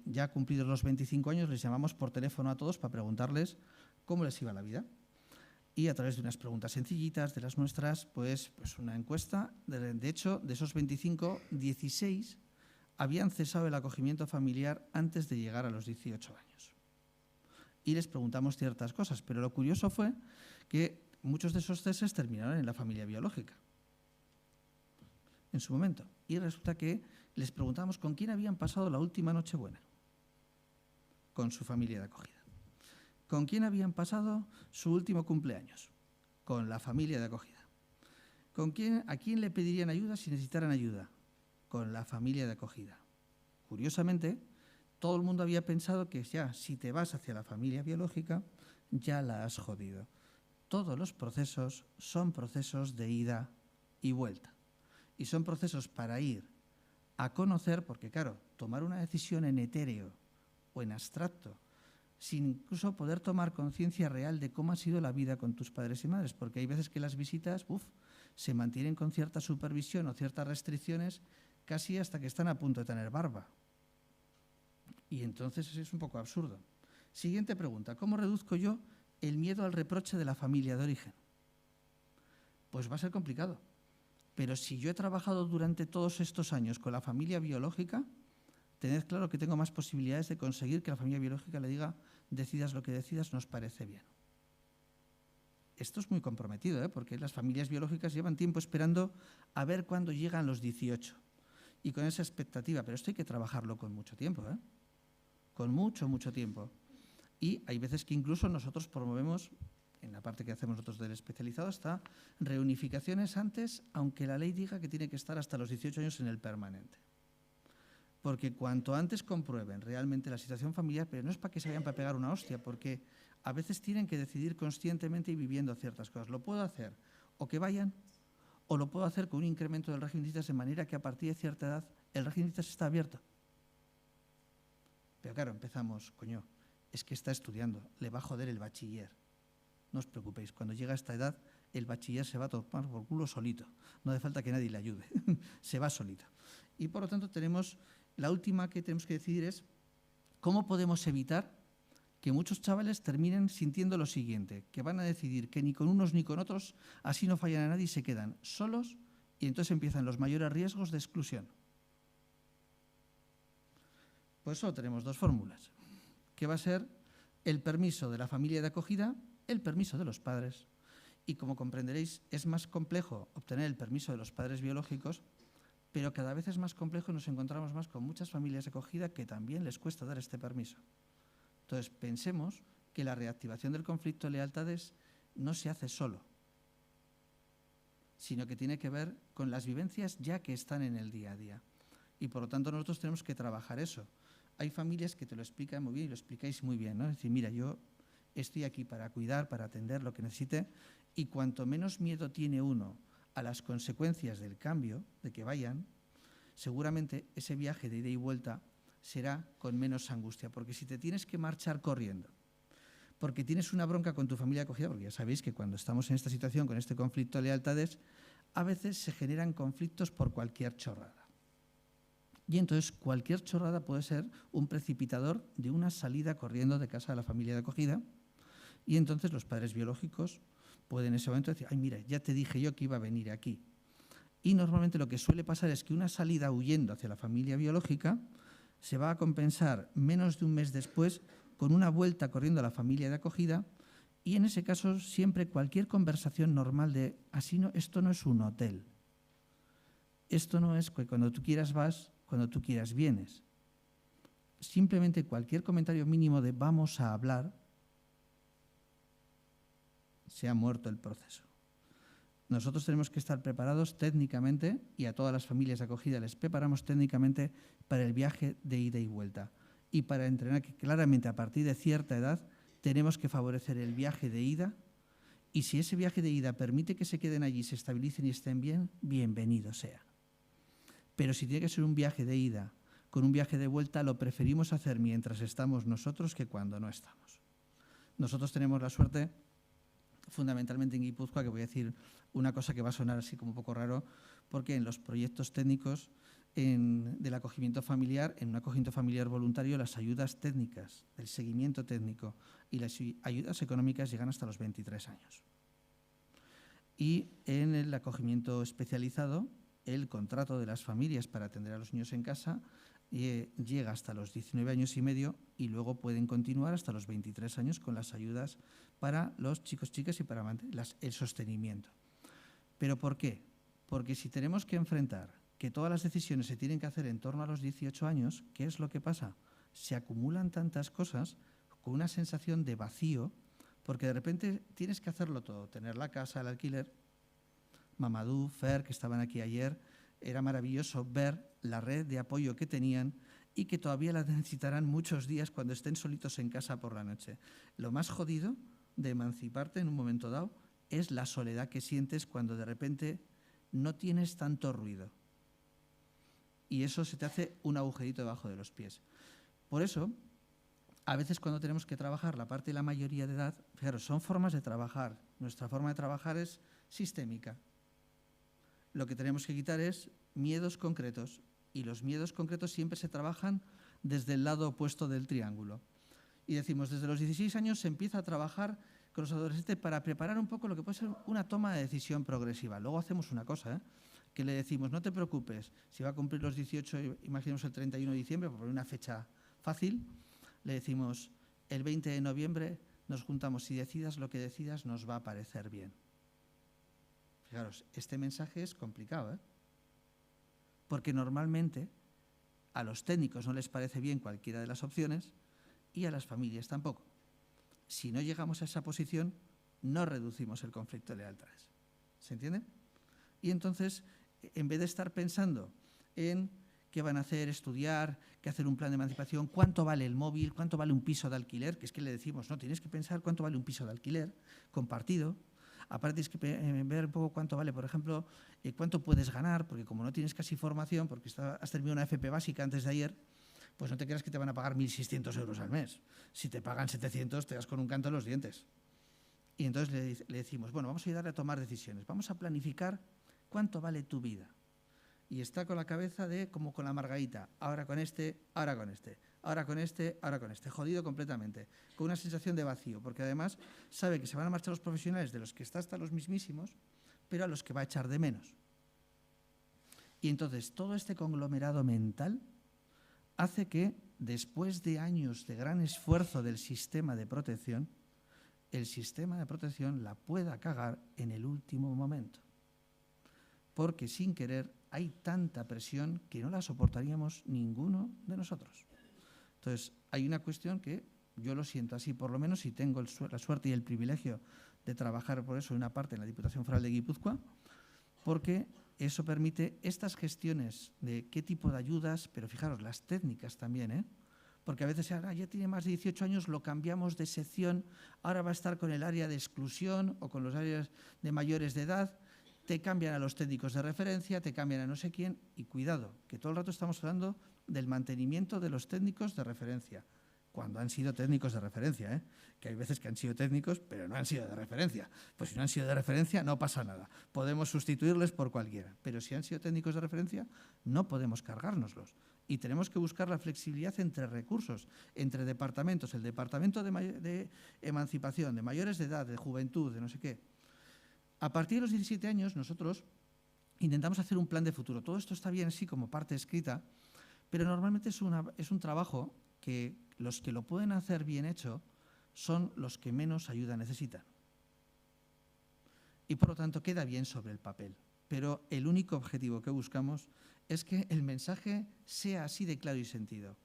ya cumplidos los 25 años les llamamos por teléfono a todos para preguntarles cómo les iba la vida. Y a través de unas preguntas sencillitas de las nuestras, pues una encuesta. De hecho, de esos 25, 16 habían cesado el acogimiento familiar antes de llegar a los 18 años. Y les preguntamos ciertas cosas, pero lo curioso fue que muchos de esos ceses terminaron en la familia biológica, en su momento. Y resulta que les preguntamos con quién habían pasado la última Nochebuena. Con su familia de acogida. ¿Con quién habían pasado su último cumpleaños? Con la familia de acogida. ¿A quién le pedirían ayuda si necesitaran ayuda? Con la familia de acogida. Curiosamente, todo el mundo había pensado que ya, si te vas hacia la familia biológica, ya la has jodido. todos los procesos son procesos de ida y vuelta. Y son procesos para ir a conocer, porque claro, tomar una decisión en etéreo o en abstracto, sin incluso poder tomar conciencia real de cómo ha sido la vida con tus padres y madres, porque hay veces que las visitas se mantienen con cierta supervisión o ciertas restricciones casi hasta que están a punto de tener barba. Y entonces es un poco absurdo. Siguiente pregunta, ¿cómo reduzco yo el miedo al reproche de la familia de origen? Pues va a ser complicado. Pero si yo he trabajado durante todos estos años con la familia biológica, tened claro que tengo más posibilidades de conseguir que la familia biológica le diga, decidas lo que decidas, nos parece bien. Esto es muy comprometido, porque las familias biológicas llevan tiempo esperando a ver cuándo llegan los 18. Y con esa expectativa, pero esto hay que trabajarlo con mucho tiempo, con mucho, mucho tiempo. Y hay veces que incluso nosotros promovemos, en la parte que hacemos nosotros del especializado, hasta reunificaciones antes, aunque la ley diga que tiene que estar hasta los 18 años en el permanente. Porque cuanto antes comprueben realmente la situación familiar, pero no es para que se vayan para pegar una hostia, porque a veces tienen que decidir conscientemente y viviendo ciertas cosas. Lo puedo hacer o que vayan, o lo puedo hacer con un incremento del régimen de visitas de manera que a partir de cierta edad el régimen de visitas está abierto. Pero claro, empezamos, coño, es que está estudiando, le va a joder el bachiller. No os preocupéis, cuando llega a esta edad, el bachiller se va a tomar por culo solito. No hace falta que nadie le ayude, se va solito. Y por lo tanto la última que tenemos que decidir es cómo podemos evitar que muchos chavales terminen sintiendo lo siguiente, que van a decidir que ni con unos ni con otros, así no fallan a nadie y se quedan solos y entonces empiezan los mayores riesgos de exclusión. Pues solo tenemos dos fórmulas, que va a ser el permiso de la familia de acogida, el permiso de los padres. Y como comprenderéis, es más complejo obtener el permiso de los padres biológicos, pero cada vez es más complejo y nos encontramos más con muchas familias de acogida que también les cuesta dar este permiso. Entonces, pensemos que la reactivación del conflicto de lealtades no se hace solo, sino que tiene que ver con las vivencias ya que están en el día a día. Y por lo tanto nosotros tenemos que trabajar eso. Hay familias que te lo explican muy bien y lo explicáis muy bien, ¿no? Es decir, mira, yo estoy aquí para cuidar, para atender lo que necesite, y cuanto menos miedo tiene uno a las consecuencias del cambio, de que vayan, seguramente ese viaje de ida y vuelta será con menos angustia. Porque si te tienes que marchar corriendo, porque tienes una bronca con tu familia acogida, porque ya sabéis que cuando estamos en esta situación, con este conflicto de lealtades, a veces se generan conflictos por cualquier chorrada. Y entonces cualquier chorrada puede ser un precipitador de una salida corriendo de casa de la familia de acogida, y entonces los padres biológicos pueden en ese momento decir, ay, mira, ya te dije yo que iba a venir aquí. Y normalmente lo que suele pasar es que una salida huyendo hacia la familia biológica se va a compensar menos de un mes después con una vuelta corriendo a la familia de acogida, y en ese caso siempre cualquier conversación normal de, así no, esto no es un hotel, esto no es que cuando tú quieras vas, cuando tú quieras vienes. Simplemente cualquier comentario mínimo de vamos a hablar, se ha muerto el proceso. Nosotros tenemos que estar preparados técnicamente, y a todas las familias de acogida les preparamos técnicamente para el viaje de ida y vuelta. Y para entrenar que claramente a partir de cierta edad tenemos que favorecer el viaje de ida, y si ese viaje de ida permite que se queden allí, se estabilicen y estén bien, bienvenido sea. Pero si tiene que ser un viaje de ida con un viaje de vuelta, lo preferimos hacer mientras estamos nosotros que cuando no estamos. Nosotros tenemos la suerte, fundamentalmente en Guipúzcoa, que voy a decir una cosa que va a sonar así como un poco raro, porque en los proyectos técnicos del acogimiento familiar, en un acogimiento familiar voluntario, las ayudas técnicas, el seguimiento técnico y las ayudas económicas llegan hasta los 23 años. Y en el acogimiento especializado, el contrato de las familias para atender a los niños en casa llega hasta los 19 años y medio, y luego pueden continuar hasta los 23 años con las ayudas para los chicos, chicas y para el sostenimiento. ¿Pero por qué? Porque si tenemos que enfrentar que todas las decisiones se tienen que hacer en torno a los 18 años, ¿qué es lo que pasa? Se acumulan tantas cosas con una sensación de vacío, porque de repente tienes que hacerlo todo, tener la casa, el alquiler. Mamadou, Fer, que estaban aquí ayer, era maravilloso ver la red de apoyo que tenían y que todavía la necesitarán muchos días cuando estén solitos en casa por la noche. Lo más jodido de emanciparte en un momento dado es la soledad que sientes cuando de repente no tienes tanto ruido. Y eso se te hace un agujerito debajo de los pies. Por eso, a veces cuando tenemos que trabajar la parte de la mayoría de edad, fijaros, son formas de trabajar. Nuestra forma de trabajar es sistémica. Lo que tenemos que quitar es miedos concretos. Y los miedos concretos siempre se trabajan desde el lado opuesto del triángulo. Y decimos, desde los 16 años se empieza a trabajar con los adolescentes para preparar un poco lo que puede ser una toma de decisión progresiva. Luego hacemos una cosa, que le decimos, no te preocupes, si va a cumplir los 18, imaginemos el 31 de diciembre, por poner una fecha fácil, le decimos, el 20 de noviembre nos juntamos, si decidas lo que decidas nos va a parecer bien. Fijaros, este mensaje es complicado, porque normalmente a los técnicos no les parece bien cualquiera de las opciones y a las familias tampoco. Si no llegamos a esa posición, no reducimos el conflicto de lealtades. ¿Se entiende? Y entonces, en vez de estar pensando en qué van a hacer, estudiar, qué hacer un plan de emancipación, cuánto vale el móvil, cuánto vale un piso de alquiler, que es que le decimos, no, tienes que pensar cuánto vale un piso de alquiler compartido. Aparte tienes que ver un poco cuánto vale, por ejemplo, cuánto puedes ganar, porque como no tienes casi formación, porque has terminado una FP básica antes de ayer, pues no te creas que te van a pagar 1.600 euros al mes. Si te pagan 700, te das con un canto en los dientes. Y entonces le decimos, bueno, vamos a ayudarle a tomar decisiones, vamos a planificar cuánto vale tu vida. Y está con la cabeza de como con la margarita, ahora con este, ahora con este, ahora con este, ahora con este, jodido completamente, con una sensación de vacío, porque además sabe que se van a marchar los profesionales de los que está hasta los mismísimos, pero a los que va a echar de menos. Y entonces todo este conglomerado mental hace que, después de años de gran esfuerzo del sistema de protección, el sistema de protección la pueda cagar en el último momento. Porque sin querer hay tanta presión que no la soportaríamos ninguno de nosotros. Entonces, hay una cuestión que yo lo siento así, por lo menos si tengo la suerte y el privilegio de trabajar por eso en una parte en la Diputación Foral de Guipúzcoa, porque eso permite estas gestiones de qué tipo de ayudas, pero fijaros, las técnicas también, porque a veces ahora ya tiene más de 18 años, lo cambiamos de sección, ahora va a estar con el área de exclusión o con los áreas de mayores de edad, te cambian a los técnicos de referencia, te cambian a no sé quién, y cuidado, que todo el rato estamos hablando del mantenimiento de los técnicos de referencia, cuando han sido técnicos de referencia, que hay veces que han sido técnicos, pero no han sido de referencia. Pues si no han sido de referencia, no pasa nada. Podemos sustituirles por cualquiera. Pero si han sido técnicos de referencia, no podemos cargárnoslos. Y tenemos que buscar la flexibilidad entre recursos, entre departamentos. El departamento de emancipación, de mayores de edad, de juventud, de no sé qué. A partir de los 17 años, nosotros intentamos hacer un plan de futuro. Todo esto está bien así como parte escrita, pero normalmente es un trabajo que los que lo pueden hacer bien hecho son los que menos ayuda necesitan. Y por lo tanto queda bien sobre el papel. Pero el único objetivo que buscamos es que el mensaje sea así de claro y sentido.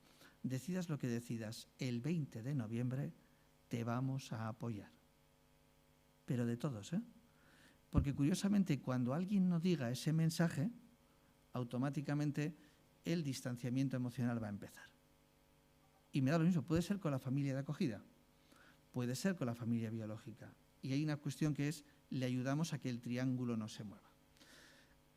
Decidas lo que decidas, el 20 de noviembre te vamos a apoyar. Pero de todos, Porque curiosamente cuando alguien no diga ese mensaje, automáticamente el distanciamiento emocional va a empezar. Y me da lo mismo, puede ser con la familia de acogida, puede ser con la familia biológica. Y hay una cuestión que es, le ayudamos a que el triángulo no se mueva.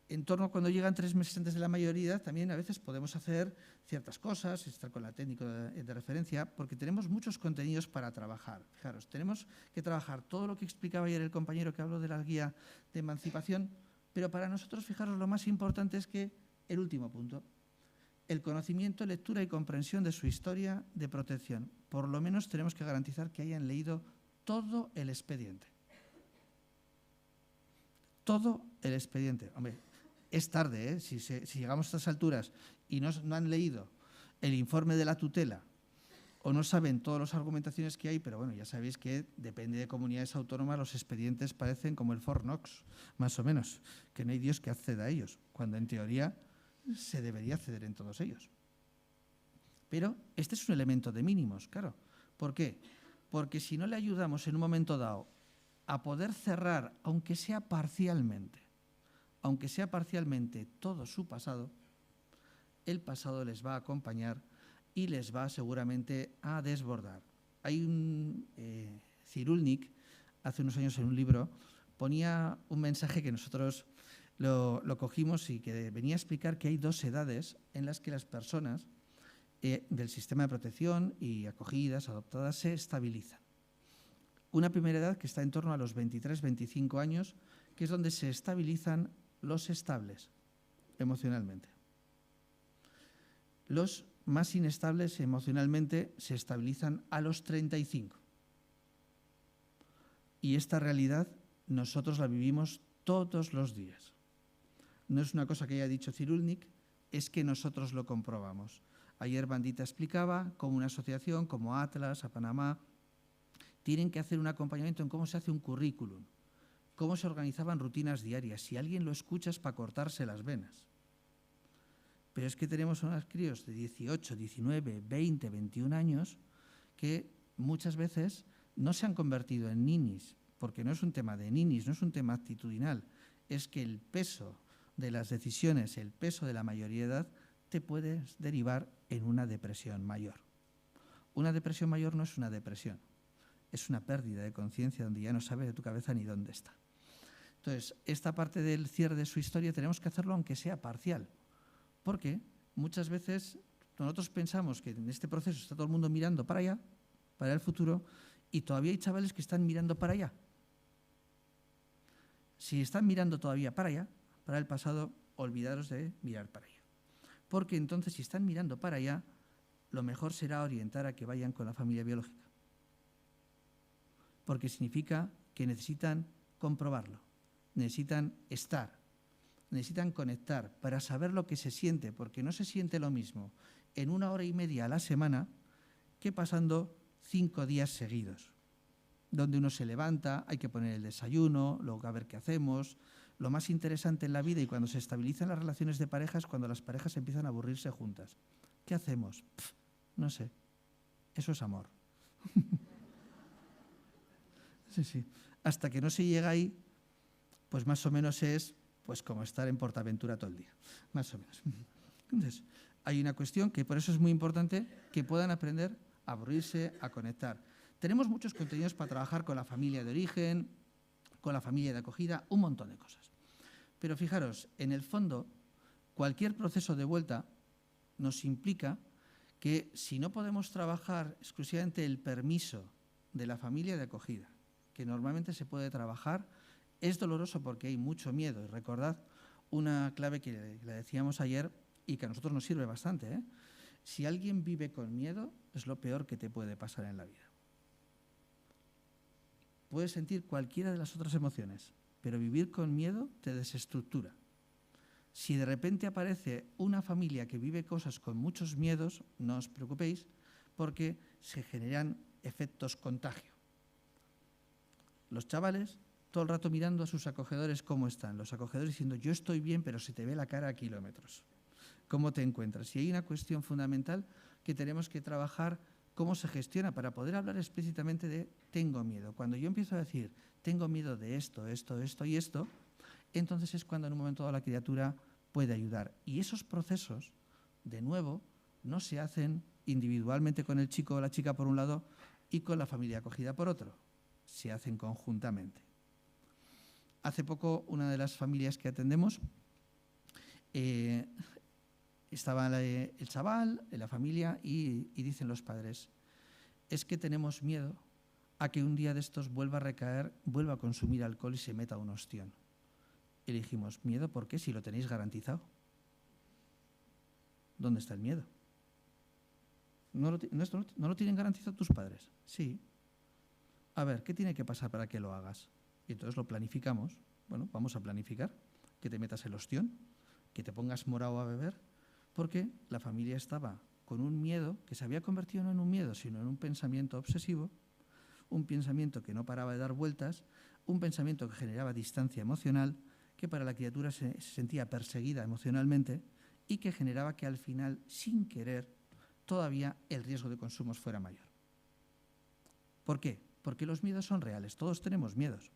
En torno a cuando llegan 3 meses antes de la mayoría, también a veces podemos hacer ciertas cosas, estar con la técnica de referencia, porque tenemos muchos contenidos para trabajar. Fijaros, tenemos que trabajar todo lo que explicaba ayer el compañero que habló de la guía de emancipación, pero para nosotros, fijaros, lo más importante es que, el último punto, el conocimiento, lectura y comprensión de su historia de protección. Por lo menos tenemos que garantizar que hayan leído todo el expediente. Todo el expediente. Hombre, es tarde, si llegamos a estas alturas y no han leído el informe de la tutela o no saben todas las argumentaciones que hay, pero bueno, ya sabéis que depende de comunidades autónomas, los expedientes parecen como el Fort Knox, más o menos, que no hay Dios que acceda a ellos, cuando en teoría se debería acceder en todos ellos. Pero este es un elemento de mínimos, claro. ¿Por qué? Porque si no le ayudamos en un momento dado a poder cerrar, aunque sea parcialmente todo su pasado, el pasado les va a acompañar y les va seguramente a desbordar. Hay un Cyrulnik, hace unos años en un libro, ponía un mensaje que nosotros lo cogimos y que venía a explicar que hay 2 edades en las que las personas del sistema de protección y acogidas, adoptadas, se estabilizan. Una primera edad que está en torno a los 23-25 años, que es donde se estabilizan los estables emocionalmente. Los más inestables emocionalmente se estabilizan a los 35. Y esta realidad nosotros la vivimos todos los días. No es una cosa que haya dicho Cyrulnik, es que nosotros lo comprobamos. Ayer Bandita explicaba cómo una asociación como Atlas, a Panamá, tienen que hacer un acompañamiento en cómo se hace un currículum, cómo se organizaban rutinas diarias. Si alguien lo escucha es para cortarse las venas. Pero es que tenemos unos críos de 18, 19, 20, 21 años que muchas veces no se han convertido en ninis, porque no es un tema de ninis, no es un tema actitudinal, es que el peso de las decisiones, el peso de la mayoría de edad, te puede derivar en una depresión mayor. Una depresión mayor no es una depresión, es una pérdida de conciencia donde ya no sabes de tu cabeza ni dónde está. Entonces, esta parte del cierre de su historia tenemos que hacerlo aunque sea parcial, porque muchas veces nosotros pensamos que en este proceso está todo el mundo mirando para allá, para el futuro, y todavía hay chavales que están mirando para allá. Si están mirando todavía para allá, para el pasado, olvidaros de mirar para allá. Porque entonces, si están mirando para allá, lo mejor será orientar a que vayan con la familia biológica. Porque significa que necesitan comprobarlo, necesitan estar, necesitan conectar para saber lo que se siente, porque no se siente lo mismo en 1 hora y media a la semana que pasando 5 días seguidos, donde uno se levanta, hay que poner el desayuno, luego a ver qué hacemos. Lo más interesante en la vida y cuando se estabilizan las relaciones de pareja es cuando las parejas empiezan a aburrirse juntas. ¿Qué hacemos? No sé. Eso es amor. Sí, sí. Hasta que no se llega ahí, pues más o menos es pues como estar en Portaventura todo el día. Más o menos. Entonces, hay una cuestión que por eso es muy importante que puedan aprender a aburrirse, a conectar. Tenemos muchos contenidos para trabajar con la familia de origen, con la familia de acogida, un montón de cosas. Pero fijaros, en el fondo, cualquier proceso de vuelta nos implica que si no podemos trabajar exclusivamente el permiso de la familia de acogida, que normalmente se puede trabajar, es doloroso porque hay mucho miedo. Y recordad una clave que le decíamos ayer y que a nosotros nos sirve bastante, ¿eh? Si alguien vive con miedo, es lo peor que te puede pasar en la vida. Puedes sentir cualquiera de las otras emociones, pero vivir con miedo te desestructura. Si de repente aparece una familia que vive cosas con muchos miedos, no os preocupéis, porque se generan efectos contagio. Los chavales todo el rato mirando a sus acogedores cómo están. Los acogedores diciendo, yo estoy bien, pero se te ve la cara a kilómetros. ¿Cómo te encuentras? Y hay una cuestión fundamental que tenemos que trabajar, cómo se gestiona, para poder hablar explícitamente de tengo miedo. Cuando yo empiezo a decir, tengo miedo de esto, esto, esto y esto, entonces es cuando en un momento dado la criatura puede ayudar. Y esos procesos, de nuevo, no se hacen individualmente con el chico o la chica por un lado y con la familia acogida por otro. Se hacen conjuntamente. Hace poco, una de las familias que atendemos, estaba el chaval, la familia, y dicen los padres, es que tenemos miedo a que un día de estos vuelva a recaer, vuelva a consumir alcohol y se meta un ostión. Y le dijimos, ¿miedo por qué? Si lo tenéis garantizado. ¿Dónde está el miedo? ¿No lo tienen garantizado tus padres? Sí. A ver, ¿qué tiene que pasar para que lo hagas? Y entonces lo planificamos. Bueno, vamos a planificar que te metas el ostión, que te pongas morado a beber, porque la familia estaba con un miedo que se había convertido no en un miedo, sino en un pensamiento obsesivo, un pensamiento que no paraba de dar vueltas, un pensamiento que generaba distancia emocional, que para la criatura se sentía perseguida emocionalmente y que generaba que al final, sin querer, todavía el riesgo de consumos fuera mayor. ¿Por qué? Porque los miedos son reales, todos tenemos miedos.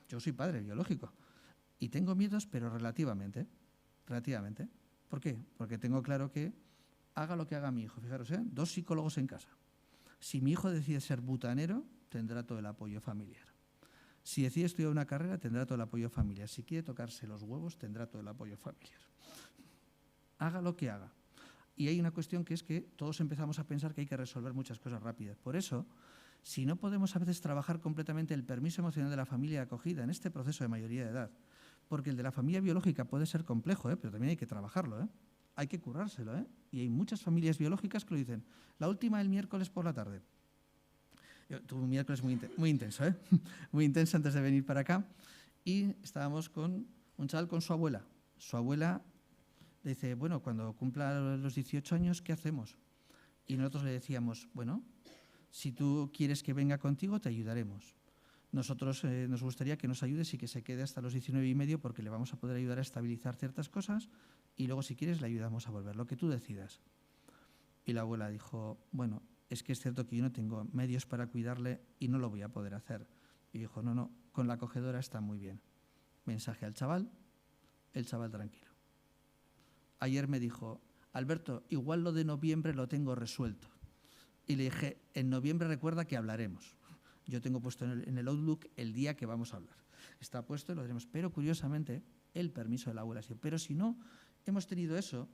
Yo soy padre biológico y tengo miedos, pero relativamente. ¿Por qué? Porque tengo claro que haga lo que haga mi hijo. Fijaros, 2 psicólogos en casa. Si mi hijo decide ser butanero, tendrá todo el apoyo familiar. Si decide estudiar una carrera, tendrá todo el apoyo familiar. Si quiere tocarse los huevos, tendrá todo el apoyo familiar. Haga lo que haga. Y hay una cuestión que es que todos empezamos a pensar que hay que resolver muchas cosas rápidas. Por eso, si no podemos a veces trabajar completamente el permiso emocional de la familia de acogida en este proceso de mayoría de edad, porque el de la familia biológica puede ser complejo, pero también hay que trabajarlo, hay que currárselo. Y hay muchas familias biológicas que lo dicen. La última el miércoles por la tarde. Yo tuve un miércoles muy intenso, muy intenso antes de venir para acá, y estábamos con un chaval con su abuela. Su abuela dice, bueno, cuando cumpla los 18 años, ¿qué hacemos? Y nosotros le decíamos, bueno, si tú quieres que venga contigo, te ayudaremos. Nosotros nos gustaría que nos ayudes y que se quede hasta los 19 y medio porque le vamos a poder ayudar a estabilizar ciertas cosas y luego, si quieres, le ayudamos a volver, lo que tú decidas. Y la abuela dijo, bueno, es que es cierto que yo no tengo medios para cuidarle y no lo voy a poder hacer. Y dijo, no, con la acogedora está muy bien. Mensaje al chaval, el chaval tranquilo. Ayer me dijo, Alberto, igual lo de noviembre lo tengo resuelto. Y le dije, en noviembre recuerda que hablaremos. Yo tengo puesto en el Outlook el día que vamos a hablar. Está puesto y lo tenemos. Pero curiosamente, el permiso de la abuela. Pero si no hemos tenido eso,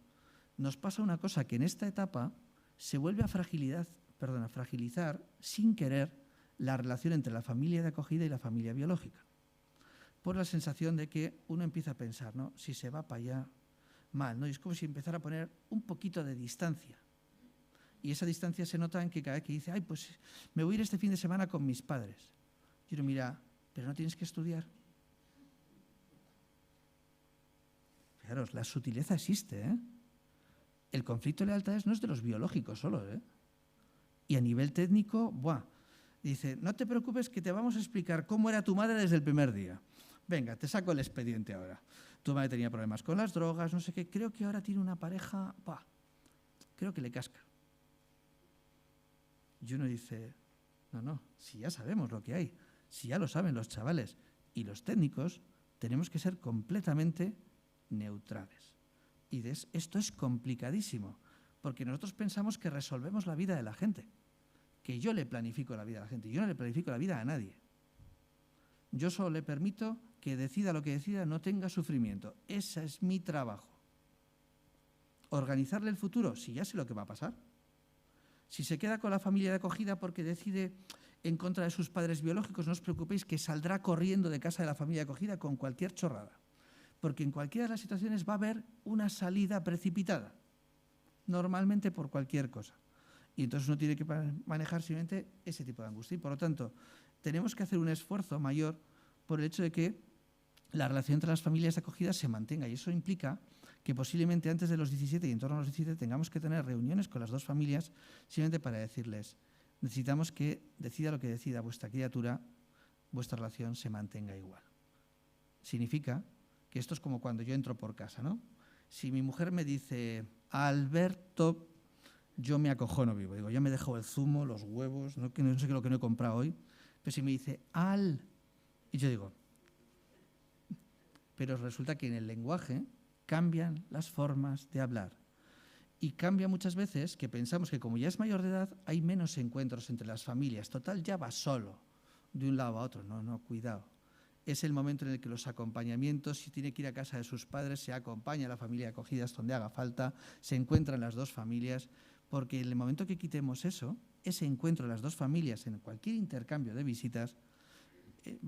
nos pasa una cosa que en esta etapa se vuelve a fragilizar sin querer la relación entre la familia de acogida y la familia biológica. Por la sensación de que uno empieza a pensar, ¿no? Si se va para allá, mal, ¿no? Y es como si empezara a poner un poquito de distancia. Y esa distancia se nota en que cada vez que dice, ay, pues me voy a ir este fin de semana con mis padres. Yo digo, mira, pero no tienes que estudiar. Fijaros, la sutileza existe, El conflicto de lealtades no es de los biológicos solo, Y a nivel técnico, dice, no te preocupes que te vamos a explicar cómo era tu madre desde el primer día. Venga, te saco el expediente ahora. Tu madre tenía problemas con las drogas, no sé qué. Creo que ahora tiene una pareja, creo que le casca. Y uno dice, no, si ya sabemos lo que hay, si ya lo saben los chavales y los técnicos, tenemos que ser completamente neutrales. Y esto es complicadísimo, porque nosotros pensamos que resolvemos la vida de la gente, que yo le planifico la vida a la gente, yo no le planifico la vida a nadie. Yo solo le permito que decida lo que decida, no tenga sufrimiento. Ese es mi trabajo. Organizarle el futuro, si ya sé lo que va a pasar. Si se queda con la familia de acogida porque decide en contra de sus padres biológicos, no os preocupéis que saldrá corriendo de casa de la familia de acogida con cualquier chorrada. Porque en cualquiera de las situaciones va a haber una salida precipitada, normalmente por cualquier cosa. Y entonces uno tiene que manejar simplemente ese tipo de angustia. Y por lo tanto, tenemos que hacer un esfuerzo mayor por el hecho de que la relación entre las familias de acogida se mantenga. Y eso implica que posiblemente antes de los 17 y en torno a los 17 tengamos que tener reuniones con las dos familias simplemente para decirles, necesitamos que decida lo que decida vuestra criatura, vuestra relación se mantenga igual. Significa que esto es como cuando yo entro por casa, ¿no? Si mi mujer me dice, Alberto, yo me acojono vivo. Digo, yo me dejo el zumo, los huevos, no sé qué lo que no he comprado hoy. Pero si me dice, y yo digo, pero resulta que en el lenguaje cambian las formas de hablar. Y cambia muchas veces que pensamos que como ya es mayor de edad, hay menos encuentros entre las familias. Total, ya va solo de un lado a otro. No, cuidado. Es el momento en el que los acompañamientos, si tiene que ir a casa de sus padres, se acompaña a la familia de acogidas donde haga falta, se encuentran las dos familias, porque en el momento que quitemos eso, ese encuentro de las dos familias en cualquier intercambio de visitas,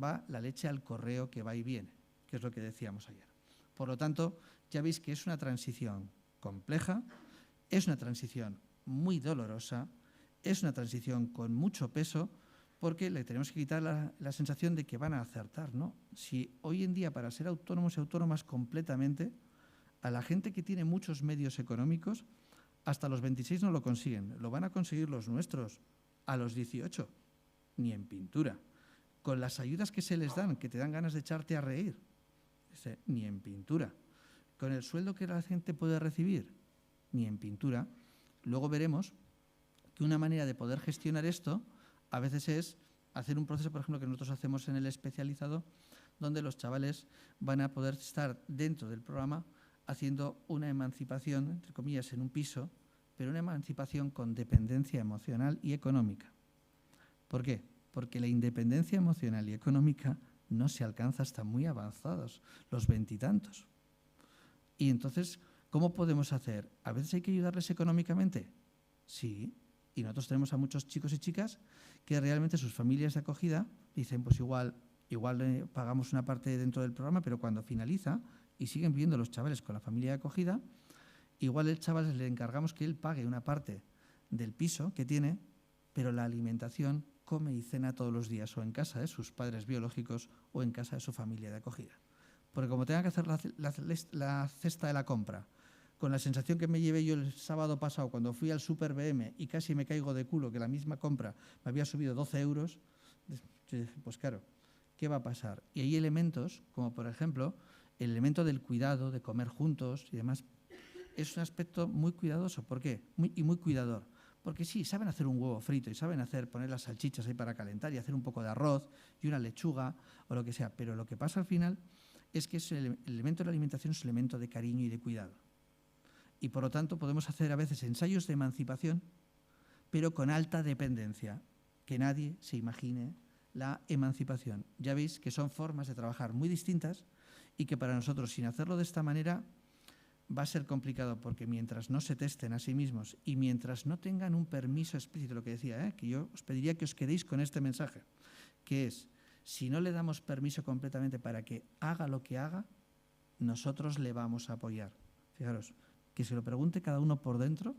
va la leche al correo que va y viene, que es lo que decíamos ayer. Por lo tanto, ya veis que es una transición compleja, es una transición muy dolorosa, es una transición con mucho peso, porque le tenemos que quitar la sensación de que van a acertar, ¿no? Si hoy en día para ser autónomos y autónomas completamente, a la gente que tiene muchos medios económicos, hasta los 26 no lo consiguen. Lo van a conseguir los nuestros a los 18, ni en pintura. Con las ayudas que se les dan, que te dan ganas de echarte a reír, ni en pintura. Con el sueldo que la gente puede recibir, ni en pintura. Luego veremos que una manera de poder gestionar esto a veces es hacer un proceso, por ejemplo, que nosotros hacemos en el especializado, donde los chavales van a poder estar dentro del programa haciendo una emancipación, entre comillas, en un piso, pero una emancipación con dependencia emocional y económica. ¿Por qué? Porque la independencia emocional y económica no se alcanza hasta muy avanzados, los 20 y tantos. Y entonces, ¿cómo podemos hacer? ¿A veces hay que ayudarles económicamente? Sí. Y nosotros tenemos a muchos chicos y chicas que realmente sus familias de acogida dicen, pues igual pagamos una parte dentro del programa, pero cuando finaliza y siguen viviendo los chavales con la familia de acogida, igual el chaval le encargamos que él pague una parte del piso que tiene, pero la alimentación come y cena todos los días o en casa de sus padres biológicos o en casa de su familia de acogida. Porque como tenga que hacer la cesta de la compra, con la sensación que me llevé yo el sábado pasado cuando fui al Super BM y casi me caigo de culo que la misma compra me había subido 12 euros, pues claro, ¿qué va a pasar? Y hay elementos, como por ejemplo, el elemento del cuidado, de comer juntos y demás, es un aspecto muy cuidadoso. ¿Por qué? Muy cuidador. Porque sí, saben hacer un huevo frito y saben poner las salchichas ahí para calentar y hacer un poco de arroz y una lechuga o lo que sea. Pero lo que pasa al final es que el elemento de la alimentación es un elemento de cariño y de cuidado. Y por lo tanto podemos hacer a veces ensayos de emancipación, pero con alta dependencia. Que nadie se imagine la emancipación. Ya veis que son formas de trabajar muy distintas y que para nosotros, sin hacerlo de esta manera, va a ser complicado, porque mientras no se testen a sí mismos y mientras no tengan un permiso explícito, lo que decía, que yo os pediría que os quedéis con este mensaje, que es, si no le damos permiso completamente para que haga lo que haga, nosotros le vamos a apoyar. Fijaros, que se lo pregunte cada uno por dentro,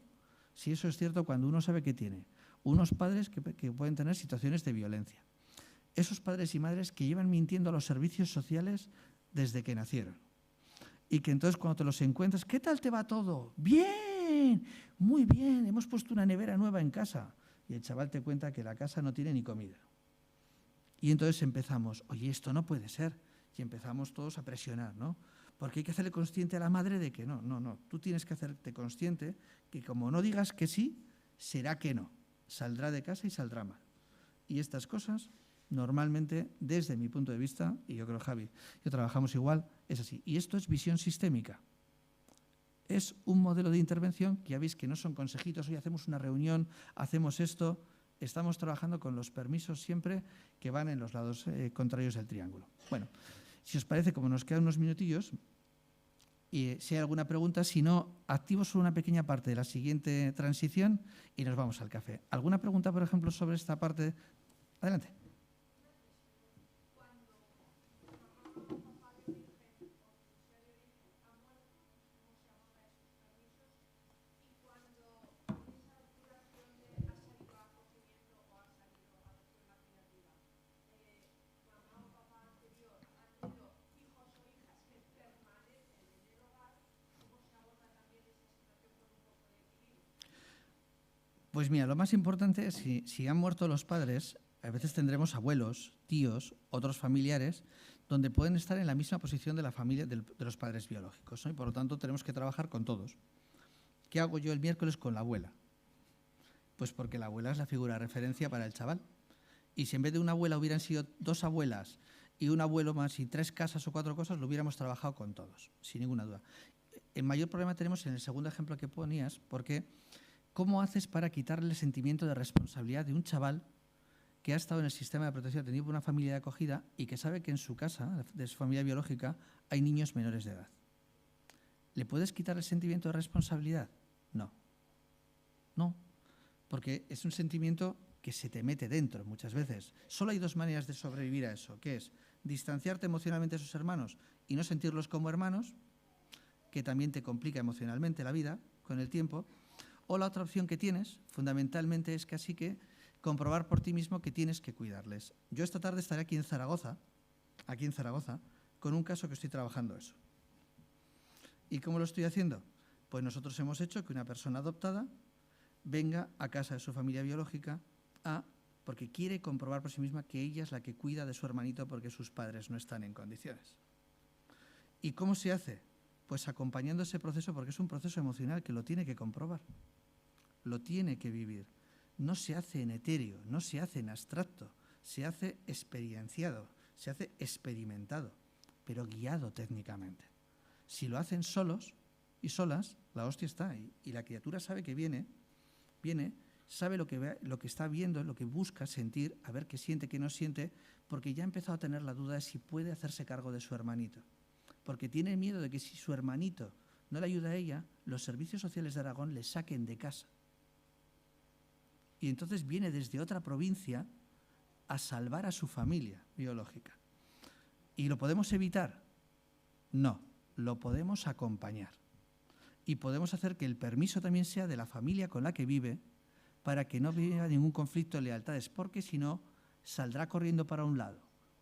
si eso es cierto cuando uno sabe que tiene unos padres que pueden tener situaciones de violencia. Esos padres y madres que llevan mintiendo a los servicios sociales desde que nacieron. Y que entonces cuando te los encuentras, ¿qué tal te va todo? ¡Bien! Muy bien, hemos puesto una nevera nueva en casa. Y el chaval te cuenta que la casa no tiene ni comida. Y entonces empezamos, oye, esto no puede ser. Y empezamos todos a presionar, ¿no? Porque hay que hacerle consciente a la madre de que no. Tú tienes que hacerte consciente que como no digas que sí, será que no. Saldrá de casa y saldrá mal. Y estas cosas, normalmente, desde mi punto de vista, y yo creo, Javi, yo trabajamos igual, es así. Y esto es visión sistémica. Es un modelo de intervención que ya veis que no son consejitos, hoy hacemos una reunión, hacemos esto. Estamos trabajando con los permisos siempre que van en los lados contrarios del triángulo. Bueno, si os parece, como nos quedan unos minutillos, y si hay alguna pregunta, si no, activo solo una pequeña parte de la siguiente transición y nos vamos al café. ¿Alguna pregunta, por ejemplo, sobre esta parte? Adelante. Pues mira, lo más importante es si han muerto los padres, a veces tendremos abuelos, tíos, otros familiares, donde pueden estar en la misma posición de la familia de los padres biológicos, ¿no? Y por lo tanto tenemos que trabajar con todos. ¿Qué hago yo el miércoles con la abuela? Pues porque la abuela es la figura de referencia para el chaval. Y si en vez de una abuela hubieran sido 2 abuelas y un abuelo más y 3 casas o 4 cosas, lo hubiéramos trabajado con todos, sin ninguna duda. El mayor problema tenemos en el segundo ejemplo que ponías, porque ¿cómo haces para quitarle el sentimiento de responsabilidad de un chaval que ha estado en el sistema de protección, tenido por una familia de acogida y que sabe que en su casa, de su familia biológica, hay niños menores de edad? ¿Le puedes quitar el sentimiento de responsabilidad? No. No, porque es un sentimiento que se te mete dentro muchas veces. Solo hay 2 maneras de sobrevivir a eso, que es distanciarte emocionalmente de sus hermanos y no sentirlos como hermanos, que también te complica emocionalmente la vida con el tiempo. O la otra opción que tienes, fundamentalmente, es casi que comprobar por ti mismo que tienes que cuidarles. Yo esta tarde estaré aquí en Zaragoza, con un caso que estoy trabajando eso. ¿Y cómo lo estoy haciendo? Pues nosotros hemos hecho que una persona adoptada venga a casa de su familia biológica porque quiere comprobar por sí misma que ella es la que cuida de su hermanito porque sus padres no están en condiciones. ¿Y cómo se hace? Pues acompañando ese proceso, porque es un proceso emocional que lo tiene que comprobar, lo tiene que vivir. No se hace en etéreo, no se hace en abstracto, se hace experienciado, se hace experimentado, pero guiado técnicamente. Si lo hacen solos y solas, la hostia está ahí. Y la criatura sabe que viene sabe lo que está viendo, lo que busca sentir, a ver qué siente, qué no siente, porque ya ha empezado a tener la duda de si puede hacerse cargo de su hermanito. Porque tiene miedo de que si su hermanito no le ayuda a ella, los servicios sociales de Aragón le saquen de casa. Y entonces viene desde otra provincia a salvar a su familia biológica. ¿Y lo podemos evitar? No, lo podemos acompañar. Y podemos hacer que el permiso también sea de la familia con la que vive, para que no haya ningún conflicto de lealtades, porque si no, saldrá corriendo para un lado,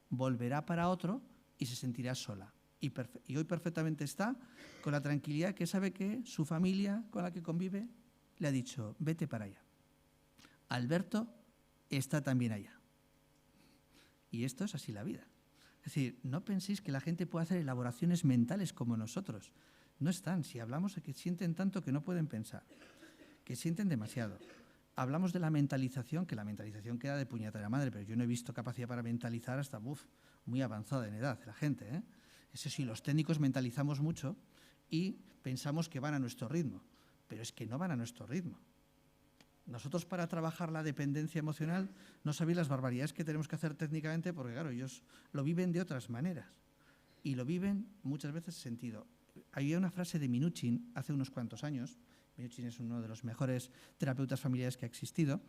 volverá para otro y se sentirá sola. Y hoy perfectamente está con la tranquilidad que sabe que su familia con la que convive le ha dicho, vete para allá. Alberto está también allá. Y esto es así la vida. Es decir, no penséis que la gente puede hacer elaboraciones mentales como nosotros. No están. Si hablamos de que sienten tanto que no pueden pensar, que sienten demasiado. Hablamos de la mentalización, que la mentalización queda de puñetera madre, pero yo no he visto capacidad para mentalizar hasta muy avanzada en edad la gente, ¿eh? Eso sí, los técnicos mentalizamos mucho y pensamos que van a nuestro ritmo, pero es que no van a nuestro ritmo. Nosotros para trabajar la dependencia emocional no sabéis las barbaridades que tenemos que hacer técnicamente porque, claro, ellos lo viven de otras maneras y lo viven muchas veces sentido. Había una frase de Minuchin hace unos cuantos años. Minuchin es uno de los mejores terapeutas familiares que ha existido,